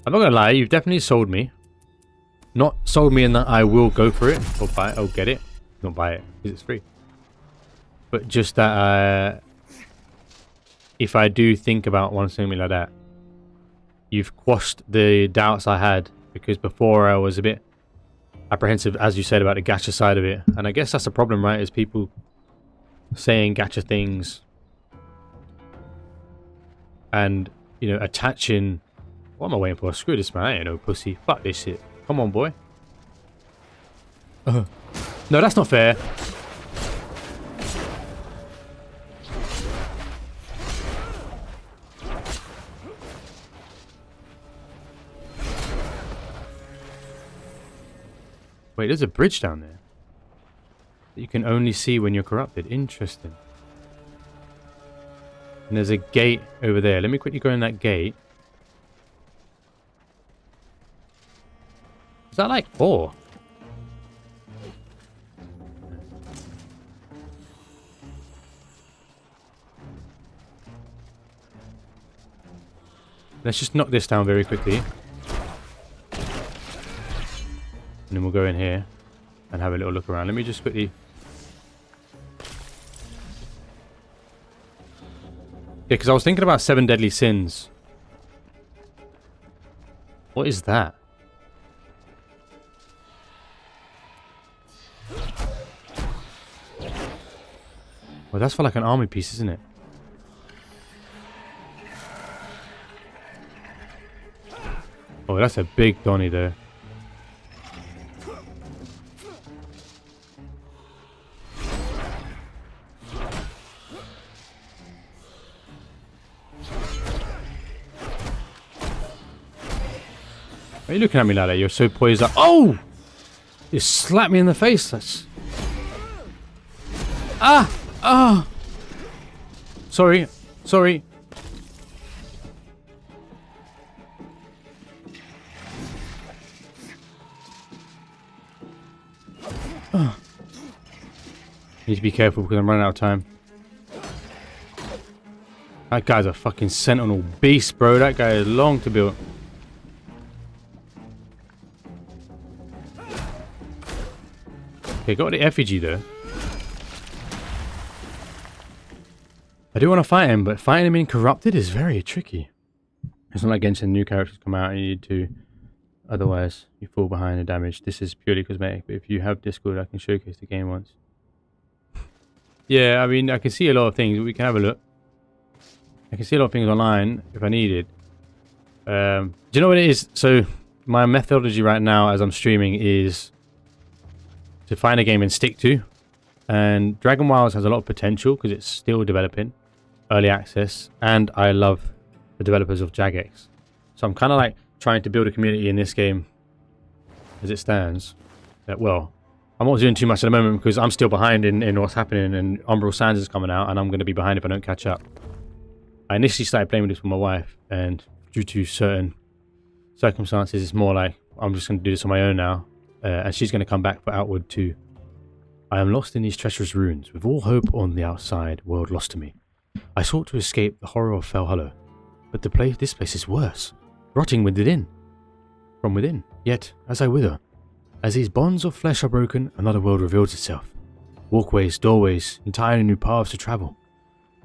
not gonna lie, you've definitely sold me. Not sold me in that I will go for it or buy it or get it. Not buy it because it's free. But just that if I do think about wanting something like that, you've quashed the doubts I had, because before I was a bit apprehensive, as you said, about the gacha side of it. And I guess that's the problem, right? Is people saying gacha things and, you know, attaching... What am I waiting for? Screw this, man. I ain't no pussy. Fuck this shit. Come on, boy. No, that's not fair. Wait, there's a bridge down there that you can only see when you're corrupted. Interesting. And there's a gate over there. Let me quickly go in that gate. Is that like ore? Let's just knock this down very quickly. And then we'll go in here and have a little look around. Let me just quickly... Yeah, because I was thinking about 7 deadly sins. What is that? Well, that's for like an army piece, isn't it? Oh, that's a big Donny there. Why are you looking at me like that? You're so poised up. Oh! You slapped me in the face. That's... Ah! Ah! Sorry. Sorry. Oh. Need to be careful because I'm running out of time. That guy's a fucking sentinel beast, bro. That guy is long to build. Okay, got the effigy though. I do want to fight him, but fighting him in corrupted is very tricky. It's not like Genshin new characters come out and you need to. Otherwise, you fall behind the damage. This is purely cosmetic, but if you have Discord, I can showcase the game once. Yeah, I mean, I can see a lot of things. We can have a look. I can see a lot of things online if I needed. Do you know what it is? So, my methodology right now as I'm streaming is to find a game and stick to. And Dragon Wilds has a lot of potential because it's still developing. Early access. And I love the developers of Jagex. So, I'm kind of like trying to build a community in this game as it stands. Well, I'm not doing too much at the moment because I'm still behind in what's happening, and Umbral Sands is coming out and I'm going to be behind if I don't catch up. I initially started playing with this with my wife, and due to certain circumstances it's more like I'm just going to do this on my own now, and she's going to come back for Outward 2. I am lost in these treacherous ruins, with all hope on the outside world lost to me. I sought to escape the horror of Fellhollow, but this place is worse. Rotting from within. Yet, as I wither, as these bonds of flesh are broken, another world reveals itself. Walkways, doorways, entirely new paths to travel.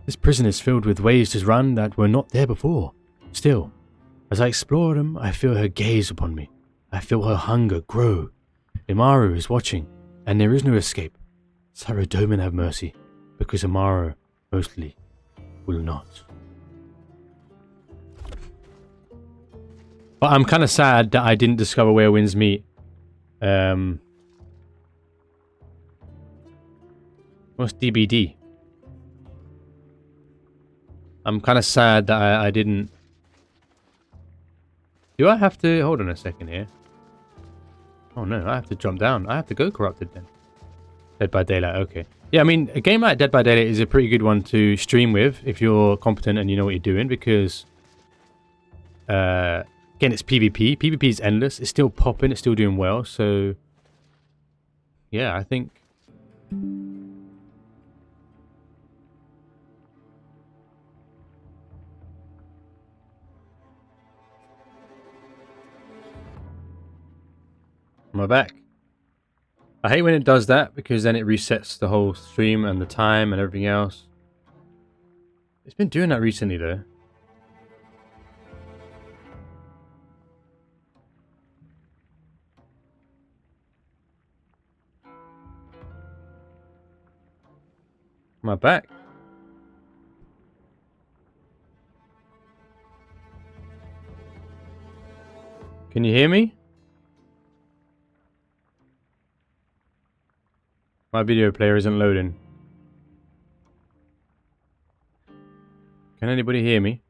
This prison is filled with ways to run that were not there before. Still, as I explore them, I feel her gaze upon me. I feel her hunger grow. Imaru is watching, and there is no escape. Saradomin have mercy, because Imaru mostly will not. But I'm kind of sad that I didn't discover where winds meet. What's DBD? I'm kind of sad that I didn't... Do I have to... Hold on a second here. Oh no, I have to jump down. I have to go corrupted then. Dead by Daylight, okay. Yeah, I mean, a game like Dead by Daylight is a pretty good one to stream with if you're competent and you know what you're doing, because... Again, it's PvP. PvP is endless. It's still popping. It's still doing well. So, yeah, I think... Am I back? I hate when it does that, because then it resets the whole stream and the time and everything else. It's been doing that recently, though. Am I back? Can you hear me? My video player isn't loading. Can anybody hear me?